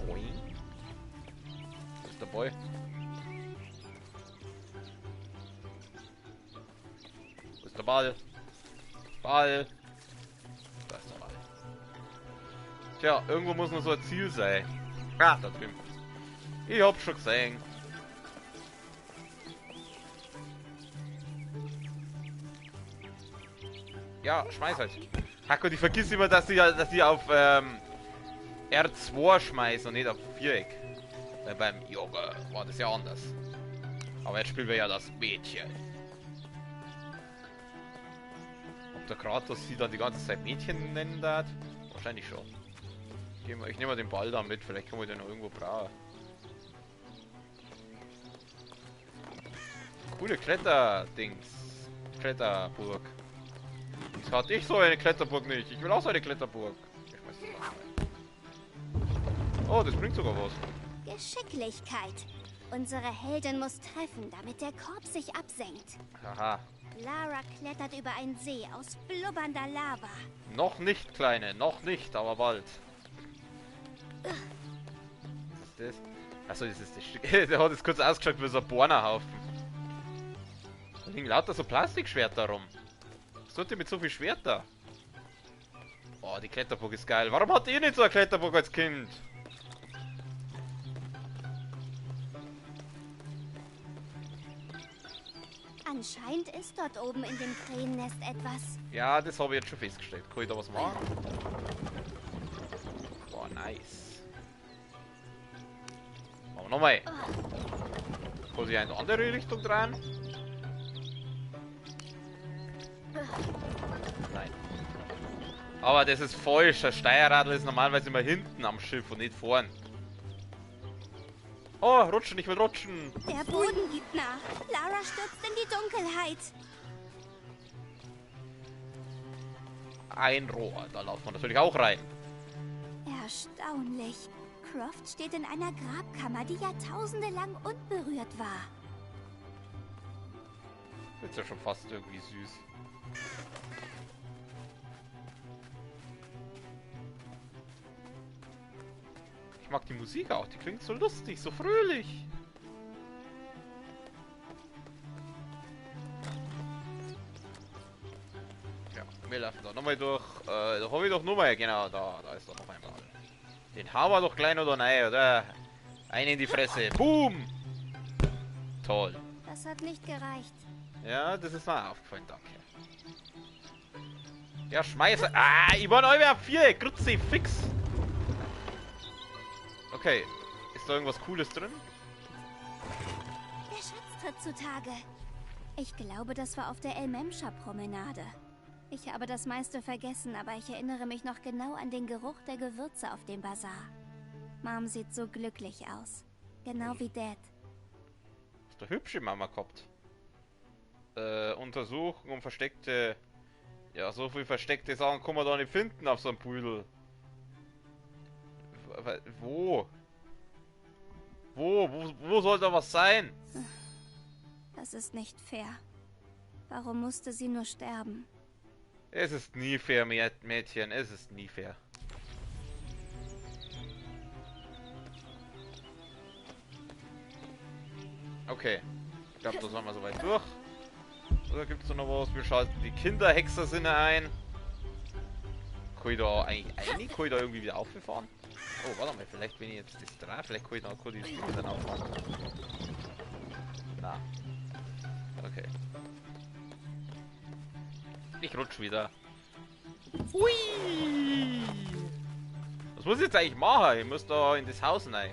Speaker 1: Boing. Wo ist der Ball? Wo ist der Ball? Ball. Da ist der Ball. Tja, irgendwo muss noch so ein Ziel sein. Ah, da drüben. Ich hab's schon gesehen. Ja, schmeiß halt. Hacko, die vergisst immer, dass die auf R2 schmeißen und nicht auf Viereck. Beim Junge war das ja anders. Aber jetzt spielen wir ja das Mädchen. Ob der Kratos sie dann die ganze Zeit Mädchen nennen darf? Wahrscheinlich schon. Ich nehme mal den Ball da mit, vielleicht können wir den noch irgendwo brauchen. Coole Kletterdings. Kletterburg. Das hatte ich so eine Kletterburg nicht. Ich will auch so eine Kletterburg. Ich schmeiß das mal rein. Oh, das bringt sogar was.
Speaker 4: Geschicklichkeit. Unsere Heldin muss treffen, damit der Korb sich absenkt.
Speaker 1: Haha.
Speaker 4: Lara klettert über einen See aus blubbernder Lava.
Speaker 1: Noch nicht, Kleine. Noch nicht, aber bald. Was ist das? Achso, das ist das Stück. Der hat jetzt kurz ausgeschaut wie so ein Bornerhaufen. Da liegen lauter so Plastikschwerter rum. Was tut ihr mit so viel Schwerter? Oh, die Kletterburg ist geil. Warum hat ihr nicht so eine Kletterburg als Kind?
Speaker 4: Anscheinend ist dort oben in dem Krähennest etwas.
Speaker 1: Ja, das habe ich jetzt schon festgestellt. Kann ich da was machen? Boah, nice. Machen wir nochmal. Kann ich in eine andere Richtung drehen? Nein. Aber das ist falsch. Das Steuerrad ist normalerweise immer hinten am Schiff und nicht vorn. Oh, rutschen, ich will rutschen.
Speaker 4: Der Boden gibt nach. Lara stürzt in die Dunkelheit.
Speaker 1: Ein Rohr, da laufen wir natürlich auch rein.
Speaker 4: Erstaunlich. Croft steht in einer Grabkammer, die jahrtausende lang unberührt war.
Speaker 1: Ist ja schon fast irgendwie süß. Ich mag die Musik auch, die klingt so lustig, so fröhlich. Ja, wir laufen da nochmal durch. Da habe ich doch Nummer, genau, da ist doch noch einmal. Den haben wir doch klein oder nein, oder? Ein in die Fresse. Boom! Toll.
Speaker 4: Das hat nicht gereicht.
Speaker 1: Ja, das ist mir aufgefallen, danke. Ja, schmeiße. Ah, ich war neu auf 4. Grütze, fix. Okay. Ist da irgendwas Cooles drin?
Speaker 4: Der Schatz tritt zutage. Ich glaube, das war auf der El Memscher-Promenade. Ich habe das meiste vergessen, aber ich erinnere mich noch genau an den Geruch der Gewürze auf dem Bazar. Mom sieht so glücklich aus. Genau wie Dad.
Speaker 1: Ist doch hübsche Mama gehabt. Untersuchen und versteckte... Ja, so viel versteckte Sachen kann man da nicht finden auf so einem Pudel. Wo? Wo soll da was sein?
Speaker 4: Das ist nicht fair. Warum musste sie nur sterben?
Speaker 1: Es ist nie fair, Mädchen. Es ist nie fair. Okay. Ich glaube, da sind wir soweit durch. Oder gibt es da noch was? Wir schalten die Kinderhexersinne ein. Kann ich da eigentlich ein? Kann ich da irgendwie wieder auffahren? Oh, warte mal. Vielleicht, wenn ich jetzt das drehe, vielleicht kann ich da kurz die Spiele dann auffahren. Na. Okay. Ich rutsch wieder. Hui! Was muss ich jetzt eigentlich machen? Ich muss da in das Haus rein.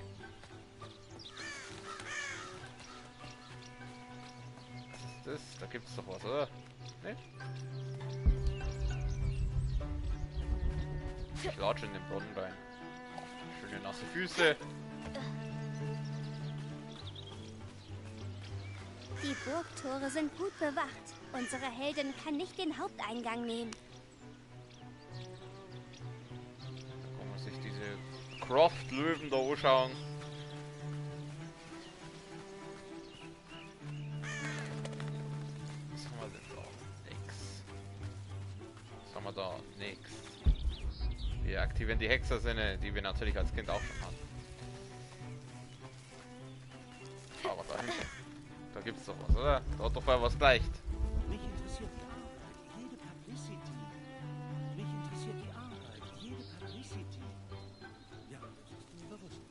Speaker 1: Was ist das? Da gibt's doch was, oder? Nicht? Ich latsche in den Brunnen rein. Schöne nasse Füße.
Speaker 4: Die Burgtore sind gut bewacht. Unsere Heldin kann nicht den Haupteingang nehmen.
Speaker 1: Da kann man sich diese Croft-Löwen da anschauen. Was haben wir denn da? Nix. Was haben wir da? Nix. Wir aktivieren die Hexersinne, die wir natürlich als Kind auch schon hatten. Aber da hinten. Da gibt's doch was, oder? Da hat doch mal was gleicht.
Speaker 6: Mich interessiert die Arbeit, jede Publicity. Mich interessiert die Arbeit, jede Publicity. Ja, das ist mir bewusst.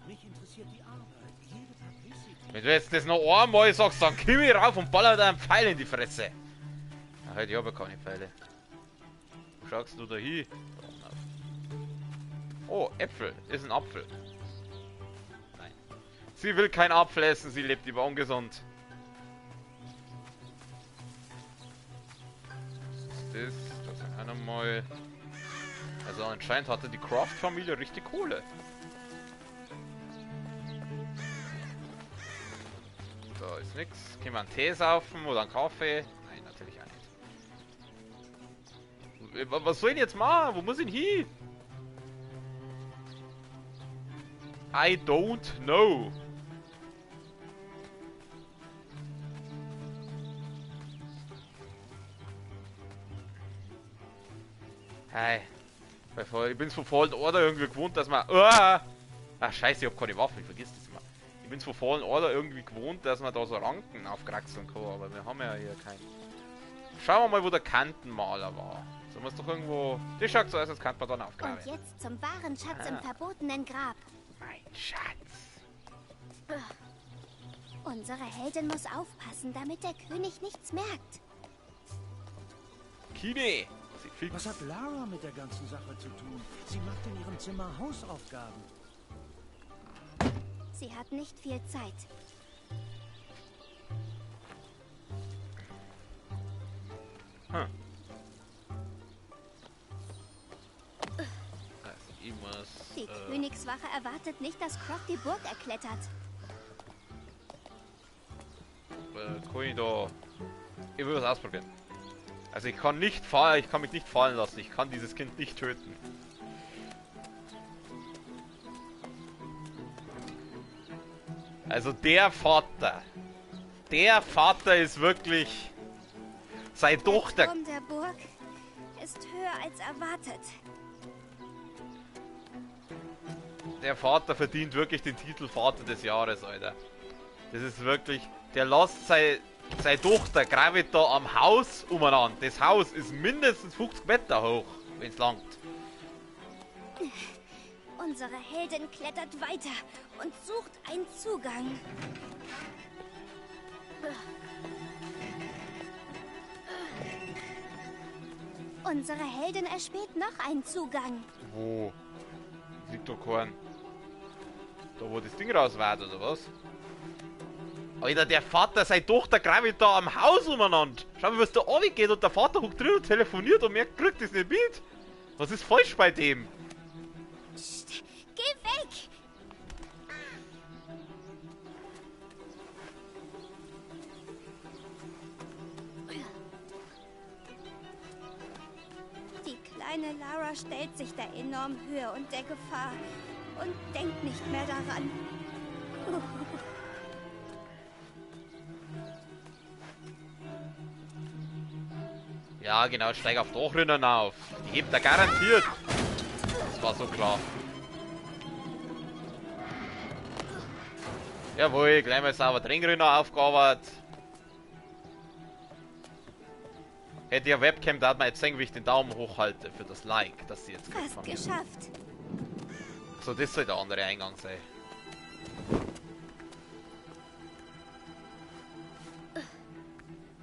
Speaker 6: Mich interessiert die Arbeit, jede Publicity.
Speaker 1: Wenn du jetzt das noch einmal sagst, dann komm ich rauf und baller da einen Pfeil in die Fresse. Ach, ich habe keine Pfeile. Wo schaust du da hin? Oh, Äpfel. Ist ein Apfel. Nein. Sie will keinen Apfel essen, sie lebt lieber ungesund. Was ist das? Das ist einer mal. Also anscheinend hatte die Croft-Familie richtig Kohle. Da ist nix. Können wir einen Tee saufen oder einen Kaffee? Nein, natürlich auch nicht. Was soll ich jetzt machen? Wo muss ich hin? I don't know. Hey. Ich bin von Fallen Order irgendwie gewohnt, dass man... Ach scheiße, ich hab keine Waffe, ich vergiss das immer. Ich bin von Fallen Order irgendwie gewohnt, dass man da so Ranken aufkraxeln kann, aber wir haben ja hier keinen. Schauen wir mal, wo der Kantenmaler war. So muss doch irgendwo... Das schaut so aus, als könnte man dann aufgraben.
Speaker 4: Und jetzt zum wahren Schatz im verbotenen Grab.
Speaker 1: Mein Schatz.
Speaker 4: Unsere Heldin muss aufpassen, damit der König nichts merkt.
Speaker 1: Kine! Sie fix.
Speaker 6: Was hat Lara mit der ganzen Sache zu tun? Sie macht in ihrem Zimmer Hausaufgaben.
Speaker 4: Sie hat nicht viel Zeit.
Speaker 1: Also Ich muss...
Speaker 4: Die Königswache erwartet nicht, dass Croft die Burg erklettert.
Speaker 1: Kann ich da... Ich will was ausprobieren. Also ich kann nicht fallen, ich kann mich nicht fallen lassen. Ich kann dieses Kind nicht töten. Also der Vater ist wirklich... Seine Tochter...
Speaker 4: Der Turm der Burg ist höher als erwartet.
Speaker 1: Der Vater verdient wirklich den Titel Vater des Jahres, Alter. Das ist wirklich... Der lässt seine Tochter gravit da am Haus umeinander. Das Haus ist mindestens 50 Meter hoch, wenn es langt.
Speaker 4: Unsere Heldin klettert weiter und sucht einen Zugang. Unsere Heldin erspäht noch einen Zugang.
Speaker 1: Wo? Sieht doch keinen. Da wo das Ding rauswählt, oder was? Alter, der Vater, seine Tochter gravit da am Haus umeinander. Schau mal, was da runtergeht und der Vater huckt drin und telefoniert und merkt, kriegt das nicht mit. Was ist falsch bei dem?
Speaker 4: Psst, geh weg! Die kleine Lara stellt sich der enormen Höhe und der Gefahr und denkt nicht mehr daran.
Speaker 1: Ja, genau, steig auf Dachrinnen auf. Die hebt er garantiert. Das war so klar. Jawohl, gleich mal sauber Dringrinnen aufgearbeitet. Hätte ja Webcam, da hat man jetzt sehen, wie ich den Daumen hochhalte für das Like, das sie jetzt kriegt
Speaker 4: Fast
Speaker 1: von mir.
Speaker 4: geschafft.
Speaker 1: So, das soll der andere Eingang sein.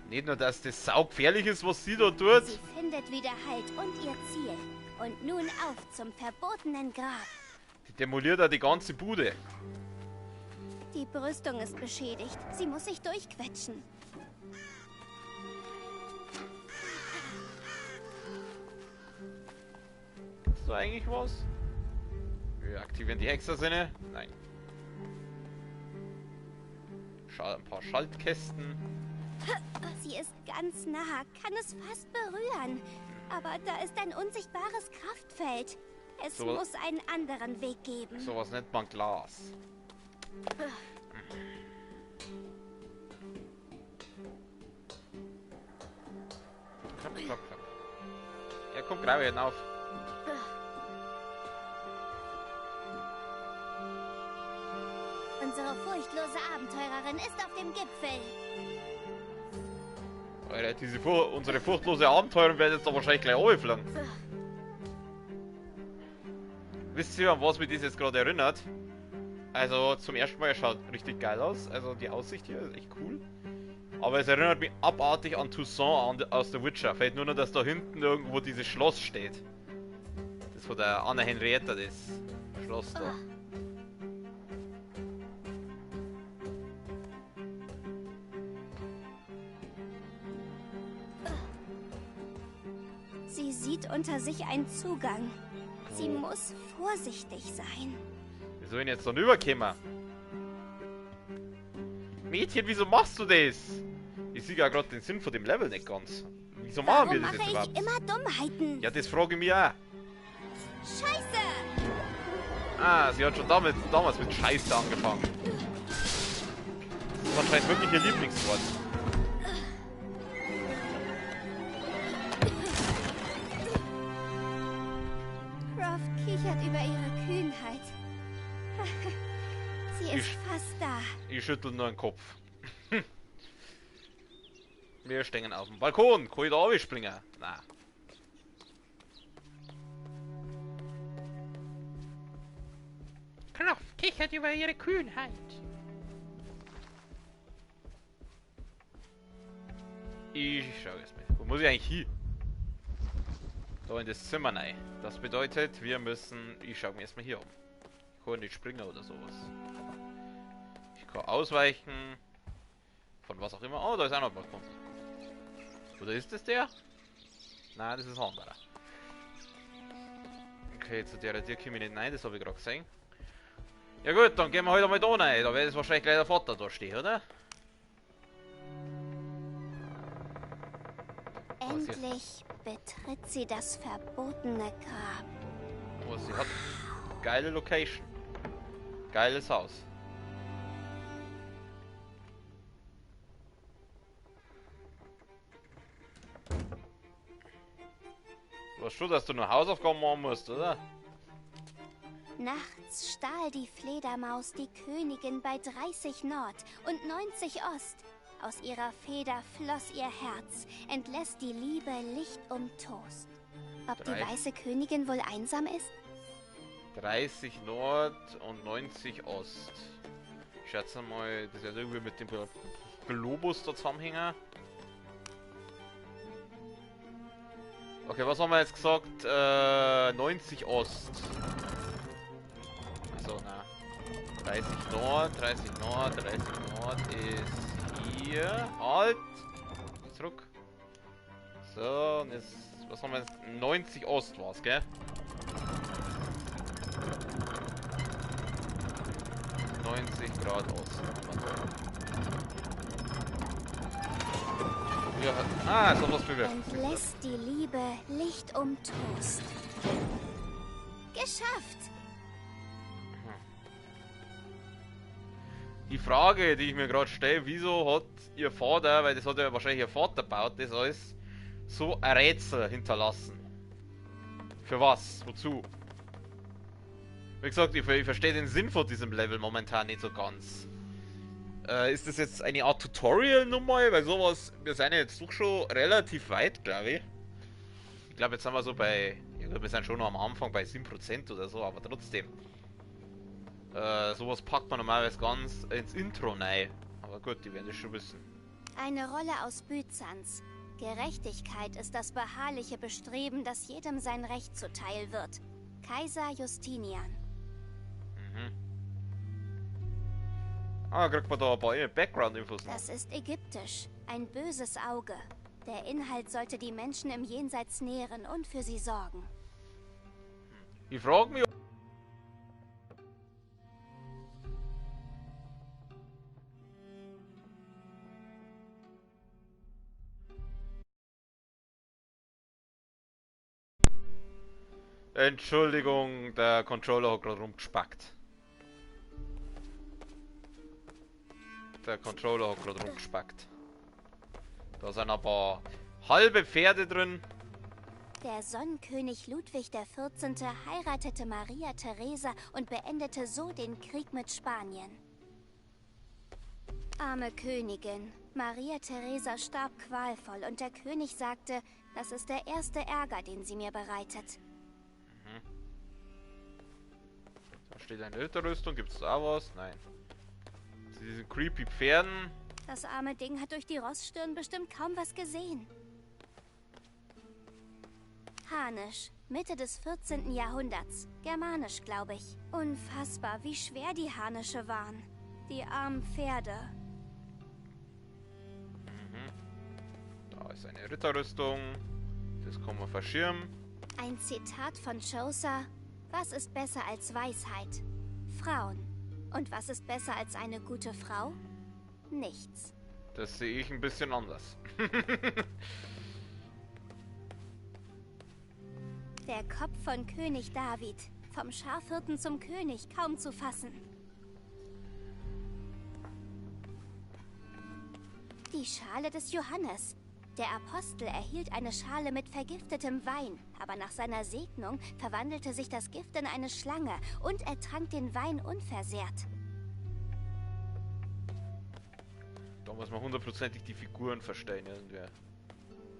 Speaker 1: Nicht nur, dass das saugefährlich ist, was sie da tut.
Speaker 4: Sie findet wieder Halt und ihr Ziel. Und nun auf zum verbotenen Grab.
Speaker 1: Die demoliert da die ganze Bude.
Speaker 4: Die Brüstung ist beschädigt. Sie muss sich durchquetschen.
Speaker 1: Ist da eigentlich was? Wir aktivieren die Hexersinne. Nein. Ein paar Schaltkästen.
Speaker 4: Sie ist ganz nah, kann es fast berühren. Aber da ist ein unsichtbares Kraftfeld. Es
Speaker 1: So.
Speaker 4: muss einen anderen Weg geben.
Speaker 1: Sowas nennt man Glas. Klapp, klapp, klapp. Ja, komm, Grau hinauf.
Speaker 4: Unsere furchtlose Abenteurerin ist auf dem Gipfel.
Speaker 1: Alter, unsere furchtlose Abenteurer werden jetzt da wahrscheinlich gleich runterfliegen. Wisst ihr, an was mich das jetzt gerade erinnert? Also, zum ersten Mal, er schaut richtig geil aus. Also, die Aussicht hier ist echt cool. Aber es erinnert mich abartig an Toussaint aus The Witcher. Fällt nur noch, dass da hinten irgendwo dieses Schloss steht. Das von der Anna Henrietta, das Schloss da.
Speaker 4: Sie sieht unter sich einen Zugang. Sie muss vorsichtig sein.
Speaker 1: Wie soll ich denn jetzt dann rüberkommen? Mädchen, wieso machst du das? Ich sehe ja gerade den Sinn von dem Level nicht ganz. Wieso machen wir
Speaker 4: Warum
Speaker 1: das
Speaker 4: mache
Speaker 1: jetzt
Speaker 4: ich
Speaker 1: überhaupt?
Speaker 4: immer Dummheiten?
Speaker 1: Ja, das frage ich mich auch.
Speaker 4: Scheiße!
Speaker 1: Ah, sie hat schon damals mit Scheiße angefangen. Das ist anscheinend wirklich ihr Lieblingswort.
Speaker 4: Croft kichert über ihre Kühnheit. Sie ist fast da.
Speaker 1: Ich schüttel nur den Kopf. Wir stehen auf dem Balkon. Kann ich da runterspringen? Nein. Kraft kichert über ihre Kühnheit. Ich schau jetzt mal. Wo muss ich eigentlich hin? Da in das Zimmer rein. Das bedeutet, wir müssen... Ich schau mir erstmal hier um. Ich kann nicht springen oder sowas. Ich kann ausweichen. Von was auch immer. Oh, da ist auch noch ein Balkon. Oder ist das der? Nein, das ist ein anderer. Okay, zu der Tür komme ich nicht rein, das habe ich gerade gesehen. Ja gut, dann gehen wir halt einmal da rein. Da wird es wahrscheinlich gleich der Vater da stehen, oder?
Speaker 4: Endlich betritt sie das verbotene Grab.
Speaker 1: Oh, sie hat geile Location. Geiles Haus. Du weißt schon, dass du nur Hausaufgaben machen musst, oder?
Speaker 4: Nachts stahl die Fledermaus die Königin bei 30 Nord und 90 Ost. Aus ihrer Feder floss ihr Herz, entlässt die Liebe Licht um Toast. Ob die weiße Königin wohl einsam ist?
Speaker 1: 30 Nord und 90 Ost. Ich schätze mal, das wird irgendwie mit dem Globus da zusammenhängen. Okay, was haben wir jetzt gesagt? 90 Ost. Achso, na. 30 Nord, 30 Nord, 30 Nord ist hier. Halt! Zurück. So, und jetzt. Was haben wir jetzt? 90 Ost war's, gell? 90 Grad Ost. Ja, sowas wie wir.
Speaker 4: Entlässt die Liebe Licht um Toast. Geschafft!
Speaker 1: Die Frage, die ich mir gerade stelle, wieso hat ihr Vater, weil das hat ja wahrscheinlich ihr Vater gebaut, das alles, so ein Rätsel hinterlassen? Für was? Wozu? Wie gesagt, ich verstehe den Sinn von diesem Level momentan nicht so ganz. Ist das jetzt eine Art Tutorial-Nummer? Weil sowas, wir sind ja jetzt doch schon relativ weit, glaube ich. Ich glaube, jetzt sind wir so bei, ja, wir sind schon noch am Anfang bei 7% oder so, aber trotzdem. Sowas packt man normalerweise ganz ins Intro rein. Aber gut, die werden das schon wissen.
Speaker 4: Eine Rolle aus Byzanz. Gerechtigkeit ist das beharrliche Bestreben, dass jedem sein Recht zuteil wird. Kaiser Justinian.
Speaker 1: Mhm. Ah, kriegt man da ein paar Background-Infos noch.
Speaker 4: Das ist ägyptisch. Ein böses Auge. Der Inhalt sollte die Menschen im Jenseits nähren und für sie sorgen.
Speaker 1: Ich frage mich, Entschuldigung, der Controller hat gerade rumgespackt. Der Controller hat gerade rumgespackt. Da sind ein paar halbe Pferde drin.
Speaker 4: Der Sonnenkönig Ludwig XIV. Heiratete Maria Theresa und beendete so den Krieg mit Spanien. Arme Königin. Maria Theresa starb qualvoll und der König sagte, das ist der erste Ärger, den sie mir bereitet.
Speaker 1: Da steht eine Ritterrüstung, gibt's da was? Nein. Diese creepy Pferden.
Speaker 4: Das arme Ding hat durch die Rossstirn bestimmt kaum was gesehen. Harnisch, Mitte des 14. Jahrhunderts. Germanisch, glaube ich. Unfassbar, wie schwer die Harnische waren. Die armen Pferde.
Speaker 1: Da ist eine Ritterrüstung. Das kann man verschirmen.
Speaker 4: Ein Zitat von Chaucer. Was ist besser als Weisheit? Frauen. Und was ist besser als eine gute Frau? Nichts.
Speaker 1: Das sehe ich ein bisschen anders.
Speaker 4: Der Kopf von König David. Vom Schafhirten zum König, kaum zu fassen. Die Schale des Johannes. Der Apostel erhielt eine Schale mit vergiftetem Wein, aber nach seiner Segnung verwandelte sich das Gift in eine Schlange und er trank den Wein unversehrt.
Speaker 1: Da muss man hundertprozentig die Figuren verstehen, irgendwer.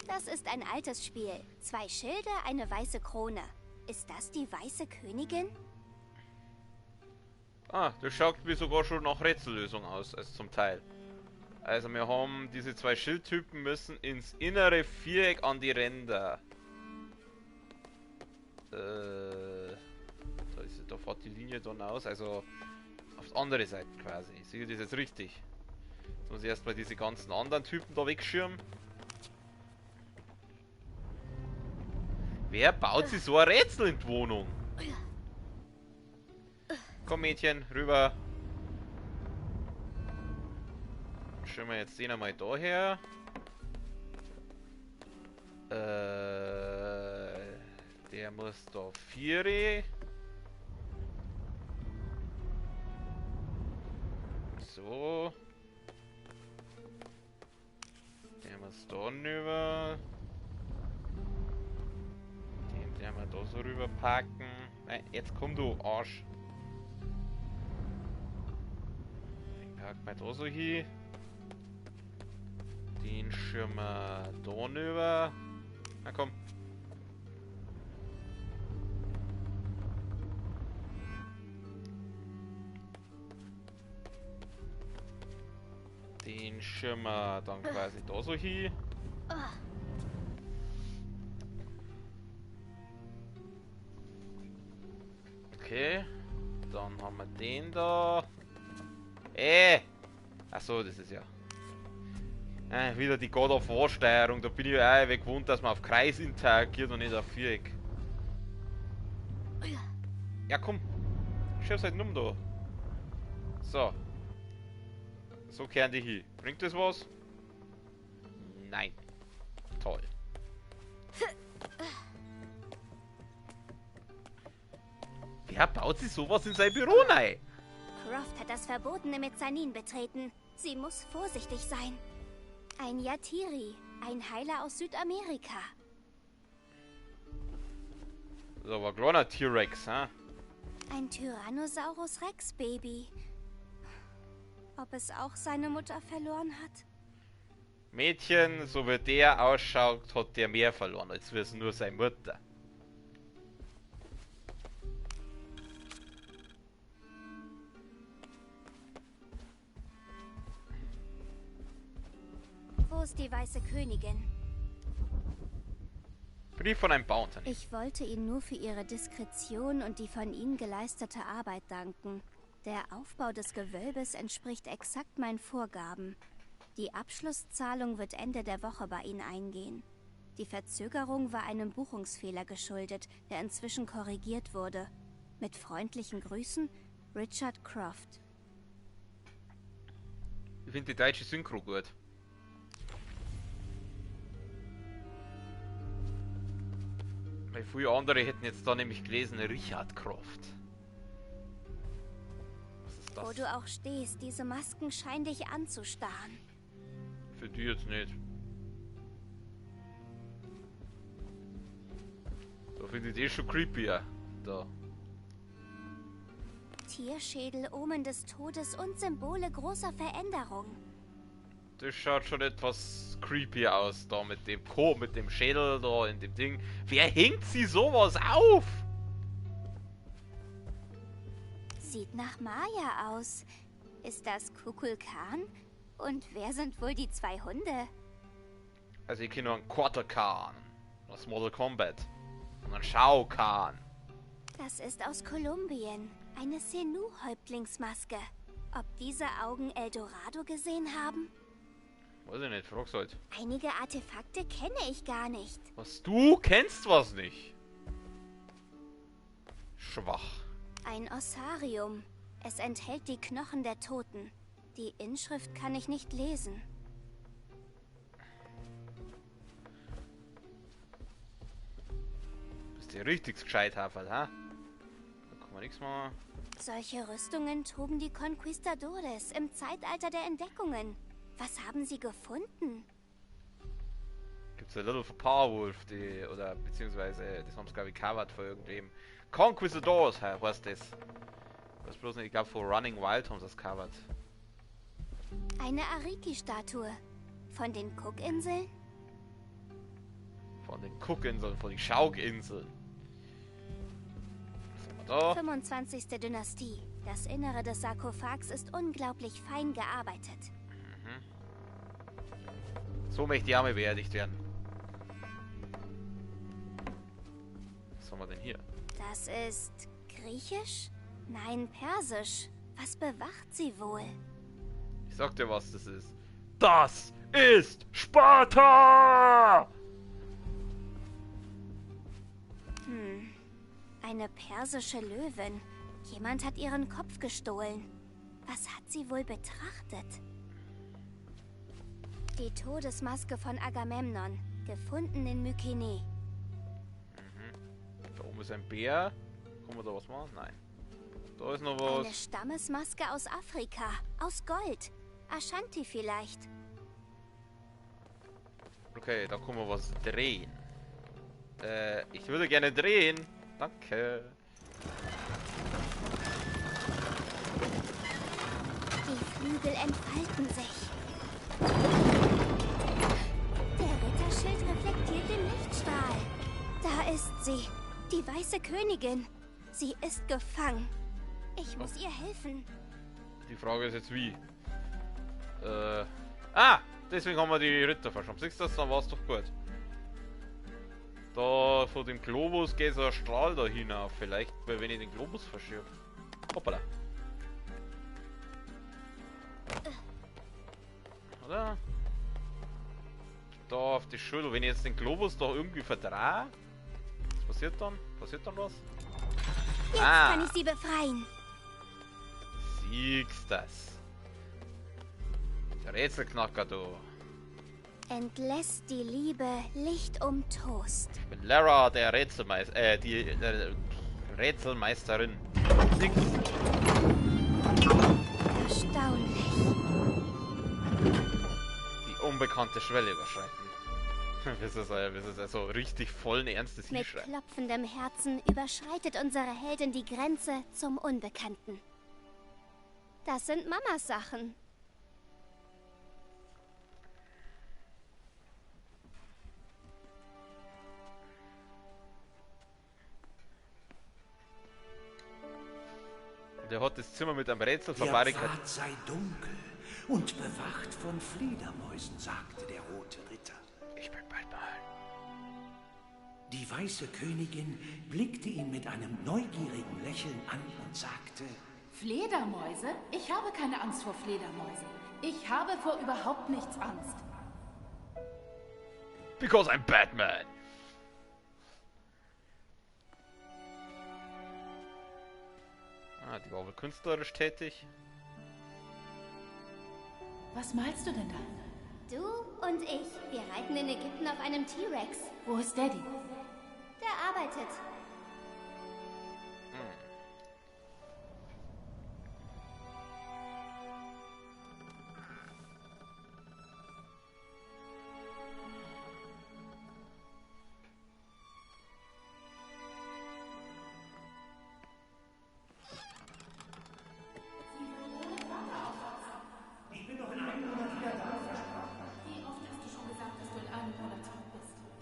Speaker 4: Das ist ein altes Spiel. 2 Schilde, eine weiße Krone. Ist das die weiße Königin?
Speaker 1: Ah, das schaut mir sogar schon nach Rätsellösung aus, also zum Teil. Also wir haben diese 2 Schildtypen müssen ins innere Viereck an die Ränder. Da fährt die Linie dann aus, also auf die andere Seite quasi. Sehe ich das jetzt richtig? Jetzt muss ich erstmal diese ganzen anderen Typen da wegschirmen. Wer baut sich so ein Rätsel in die Wohnung? Komm, Mädchen, rüber. Schauen wir jetzt den einmal daher. Der muss da 4. So. Der muss da rüber. Den werden wir da so rüber packen. Nein, jetzt komm du, Arsch. Den packen wir da so hin. Den schirmen wir da rüber. Na komm. Den schirmen wir dann quasi da so hin. Okay. Dann haben wir den da. Achso, das ist ja. Wieder die God of War Steuerung. Da bin ich ja auch gewohnt, dass man auf Kreis interagiert und nicht auf Viereck. Ja, komm. Schieb's halt um da. So. So kehren die hin. Bringt das was? Nein. Toll. Wer baut sich sowas in sein Büro rein?
Speaker 4: Croft hat das verbotene Mezzanin betreten. Sie muss vorsichtig sein. Ein Yatiri, ein Heiler aus Südamerika.
Speaker 1: So, aber kleiner T-Rex, hä?
Speaker 4: Ein Tyrannosaurus Rex Baby. Ob es auch seine Mutter verloren hat?
Speaker 1: Mädchen, so wie der ausschaut, hat der mehr verloren, als wäre es nur seine Mutter.
Speaker 4: Wo ist die weiße Königin?
Speaker 1: Brief von einem Bounty.
Speaker 4: Ich wollte Ihnen nur für Ihre Diskretion und die von Ihnen geleistete Arbeit danken. Der Aufbau des Gewölbes entspricht exakt meinen Vorgaben. Die Abschlusszahlung wird Ende der Woche bei Ihnen eingehen. Die Verzögerung war einem Buchungsfehler geschuldet, der inzwischen korrigiert wurde. Mit freundlichen Grüßen, Richard Croft.
Speaker 1: Ich finde die deutsche Synchro gut. Weil viele andere hätten jetzt da nämlich gelesen, Richard Croft. Was ist
Speaker 4: Wo
Speaker 1: das?
Speaker 4: du auch stehst, diese Masken scheinen dich anzustarren.
Speaker 1: Für die jetzt nicht. Da finde ich die schon creepier. Da.
Speaker 4: Tierschädel, Omen des Todes und Symbole großer Veränderung.
Speaker 1: Das schaut schon etwas creepy aus, da mit dem mit dem Schädel da in dem Ding. Wer hängt sie sowas auf?
Speaker 4: Sieht nach Maya aus. Ist das Kukulkan? Und wer sind wohl die 2 Hunde?
Speaker 1: Also ich kenne nur einen Quarter Khan aus Mortal Kombat. Und einen Shao Kahn.
Speaker 4: Das ist aus Kolumbien. Eine Senu-Häuptlingsmaske. Ob diese Augen Eldorado gesehen haben?
Speaker 1: Weiß ich nicht, frag's halt.
Speaker 4: Einige Artefakte kenne ich gar nicht.
Speaker 1: Was, du kennst was nicht? Schwach.
Speaker 4: Ein Ossarium. Es enthält die Knochen der Toten. Die Inschrift kann ich nicht lesen.
Speaker 1: Bist du richtig gescheit, Hafert, ha? Da kann man nichts machen.
Speaker 4: Solche Rüstungen trugen die Conquistadores im Zeitalter der Entdeckungen. Was haben sie gefunden?
Speaker 1: Gibt's ein Little for Powerwolf, die, oder beziehungsweise, das haben sie glaube ich covered von irgendwem. Conquistadors heißt das. Was bloß nicht, ich glaube von Running Wild haben sie das covered.
Speaker 4: Eine Ariki-Statue. Von den Cookinseln?
Speaker 1: Von den Cookinseln, von den Schaukinseln. Was haben wir da?
Speaker 4: 25. Dynastie. Das Innere des Sarkophags ist unglaublich fein gearbeitet.
Speaker 1: So möchte ich auch mal beerdigt werden. Was haben wir denn hier?
Speaker 4: Das ist griechisch? Nein, persisch. Was bewacht sie wohl?
Speaker 1: Ich sag dir, was das ist. Das ist Sparta!
Speaker 4: Eine persische Löwin. Jemand hat ihren Kopf gestohlen. Was hat sie wohl betrachtet? Die Todesmaske von Agamemnon, gefunden in Mykene.
Speaker 1: Da oben ist ein Bär. Kann man da was machen? Nein. Da ist noch was.
Speaker 4: Eine Stammesmaske aus Afrika, aus Gold. Ashanti vielleicht.
Speaker 1: Okay, da kann man was drehen. Ich würde gerne drehen. Danke.
Speaker 4: Die Flügel entfalten sich. Der Ritterschild reflektiert den Lichtstrahl. Da ist sie, die weiße Königin. Sie ist gefangen. Ich muss ihr helfen.
Speaker 1: Die Frage ist jetzt wie. Deswegen haben wir die Ritter verschoben. Siehst du das? Dann war es doch gut. Da von dem Globus geht so ein Strahl da hinauf. Vielleicht, wenn ich den Globus verschiebe. Hoppala. Oder? Da auf die Schulter. Wenn ich jetzt den Globus da irgendwie verdrehe. Was passiert dann? Passiert dann was?
Speaker 4: Jetzt kann ich sie befreien.
Speaker 1: Siehst das? Der Rätselknacker, du.
Speaker 4: Entlässt die Liebe Licht um Toast.
Speaker 1: Ich bin Lara, der Rätselmeister, die Rätselmeisterin. Siehst?
Speaker 4: Erstaunlich.
Speaker 1: Die unbekannte Schwelle überschreiten. Das ist also richtig vollen Ernstes
Speaker 4: Mit
Speaker 1: hinschreiben.
Speaker 4: klopfendem Herzen überschreitet unsere Heldin die Grenze zum Unbekannten. Das sind Mamas Sachen.
Speaker 1: Der hat das Zimmer mit einem Rätsel
Speaker 6: Der
Speaker 1: verbarrikadiert.
Speaker 6: Pfad sei dunkel und bewacht von Fledermäusen, sagte der rote Ritter.
Speaker 1: Ich bin bald mal.
Speaker 6: Die weiße Königin blickte ihn mit einem neugierigen Lächeln an und sagte:
Speaker 7: Fledermäuse? Ich habe keine Angst vor Fledermäusen. Ich habe vor überhaupt nichts Angst.
Speaker 1: Because I'm Batman. Die war wohl künstlerisch tätig.
Speaker 7: Was malst du denn da?
Speaker 4: Du und ich, wir reiten in Ägypten auf einem T-Rex.
Speaker 7: Wo ist Daddy?
Speaker 4: Der arbeitet.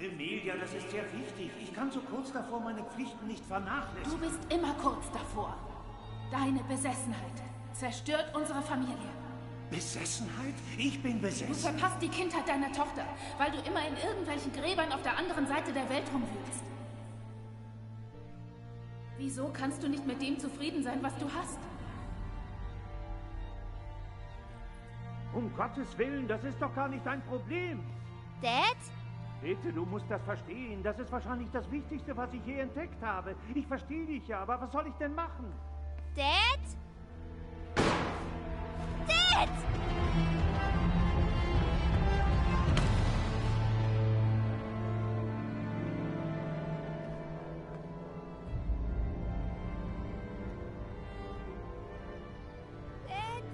Speaker 6: Emilia, das ist sehr wichtig. Ich kann so kurz davor meine Pflichten nicht
Speaker 7: Du
Speaker 6: vernachlässigen.
Speaker 7: bist immer kurz davor. Deine Besessenheit zerstört unsere Familie.
Speaker 6: Besessenheit? Ich bin
Speaker 7: Du
Speaker 6: besessen.
Speaker 7: verpasst die Kindheit deiner Tochter, weil du immer in irgendwelchen Gräbern auf der anderen Seite der Welt rumwühlst. Wieso kannst du nicht mit dem zufrieden sein, was du hast?
Speaker 5: Um Gottes Willen, das ist doch gar nicht dein Problem.
Speaker 4: Dad?
Speaker 5: Bitte, du musst das verstehen. Das ist wahrscheinlich das Wichtigste, was ich je entdeckt habe. Ich verstehe dich ja, aber was soll ich denn machen?
Speaker 4: Dad? Dad! Dad!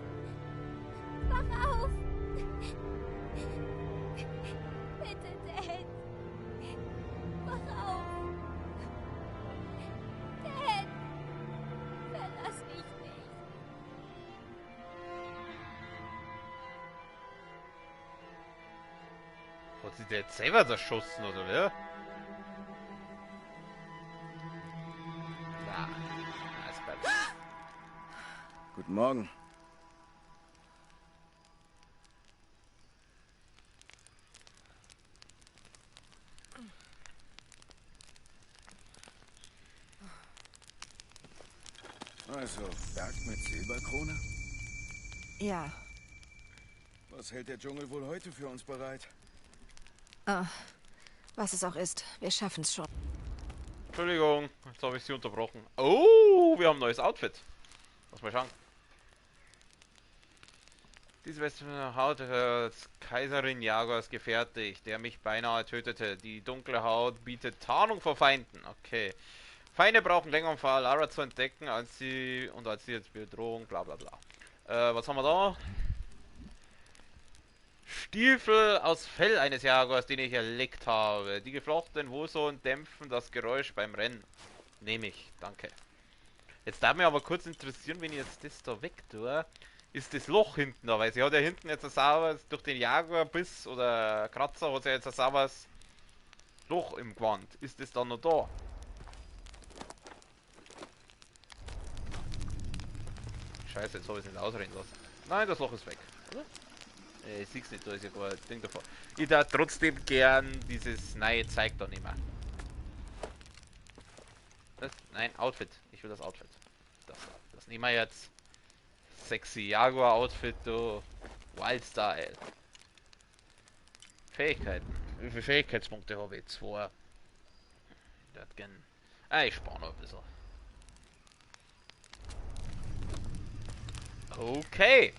Speaker 4: Wach auf! Bitte, Dad! Wach auf! Dad! Verlass mich nicht!
Speaker 1: Hat sie der jetzt selber erschossen, oder wer? Ja, ist Batman.
Speaker 3: Guten Morgen. Also, Berg mit Silberkrone?
Speaker 2: Ja.
Speaker 3: Was hält der Dschungel wohl heute für uns bereit?
Speaker 2: Was es auch ist, wir schaffen's schon.
Speaker 1: Entschuldigung, jetzt habe ich sie unterbrochen. Oh, wir haben ein neues Outfit. Lass mal schauen. Diese Weste von der Haut des Kaiserin Jaguars gefertigt, der mich beinahe tötete. Die dunkle Haut bietet Tarnung vor Feinden. Okay. Feinde brauchen länger, um Lara zu entdecken, als sie jetzt Bedrohung, bla bla bla. Was haben wir da? Stiefel aus Fell eines Jaguars, den ich erlegt habe. Die geflochtenen Wosonen dämpfen das Geräusch beim Rennen. Nehme ich, danke. Jetzt darf mich aber kurz interessieren, wenn ich jetzt das da weg tue, ist das Loch hinten da, weil sie hat ja hinten jetzt ein sauberes, durch den Jaguarbiss oder Kratzer hat sie jetzt ein sauberes Loch im Gewand. Ist das dann noch da? Scheiße, jetzt habe ich es nicht ausreden lassen. Nein, das Loch ist weg, oder? Ich sehe nicht, da ist ja gar ein Ding davor. Ich darf trotzdem gern dieses neue Zeug da nehmen. Nein, Outfit. Ich will das Outfit. Das nehmen wir jetzt. Sexy Jaguar Outfit, du. Wild Style. Fähigkeiten. Wie viele Fähigkeitspunkte habe ich? 2. Ich spare noch ein bisschen. Okay.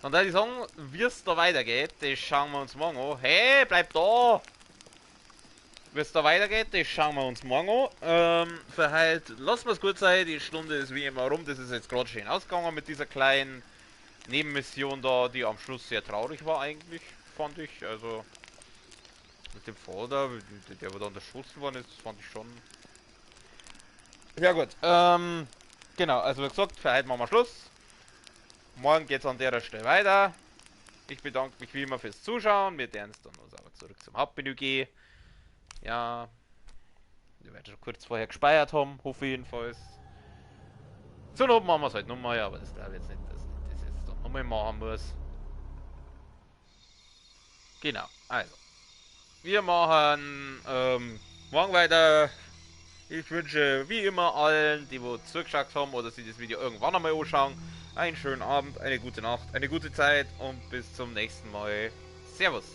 Speaker 1: Und da ich sagen, wie es da weitergeht, das schauen wir uns morgen an. Hey, bleib da! Wie es da weitergeht, das schauen wir uns morgen an. Für heute lassen wir es gut sein. Die Stunde ist wie immer rum. Das ist jetzt gerade schön ausgegangen mit dieser kleinen Nebenmission da, die am Schluss sehr traurig war eigentlich, fand ich. Also mit dem Vater, der wo dann erschossen worden ist, fand ich schon. Ja gut. Genau, also wie gesagt, für heute machen wir Schluss. Morgen geht es an der Stelle weiter. Ich bedanke mich wie immer fürs Zuschauen. Wir werden dann uns aber zurück zum Hauptmenü gehen. Ja, wir werden schon kurz vorher gespeichert haben, hoffe ich jedenfalls. Zur Not machen wir es halt nochmal, ja, aber das glaube ich jetzt nicht, dass ich das jetzt dann nochmal machen muss. Genau, also. Wir machen morgen weiter. Ich wünsche wie immer allen, die wo zugeschaut haben oder sich das Video irgendwann einmal anschauen, einen schönen Abend, eine gute Nacht, eine gute Zeit und bis zum nächsten Mal. Servus.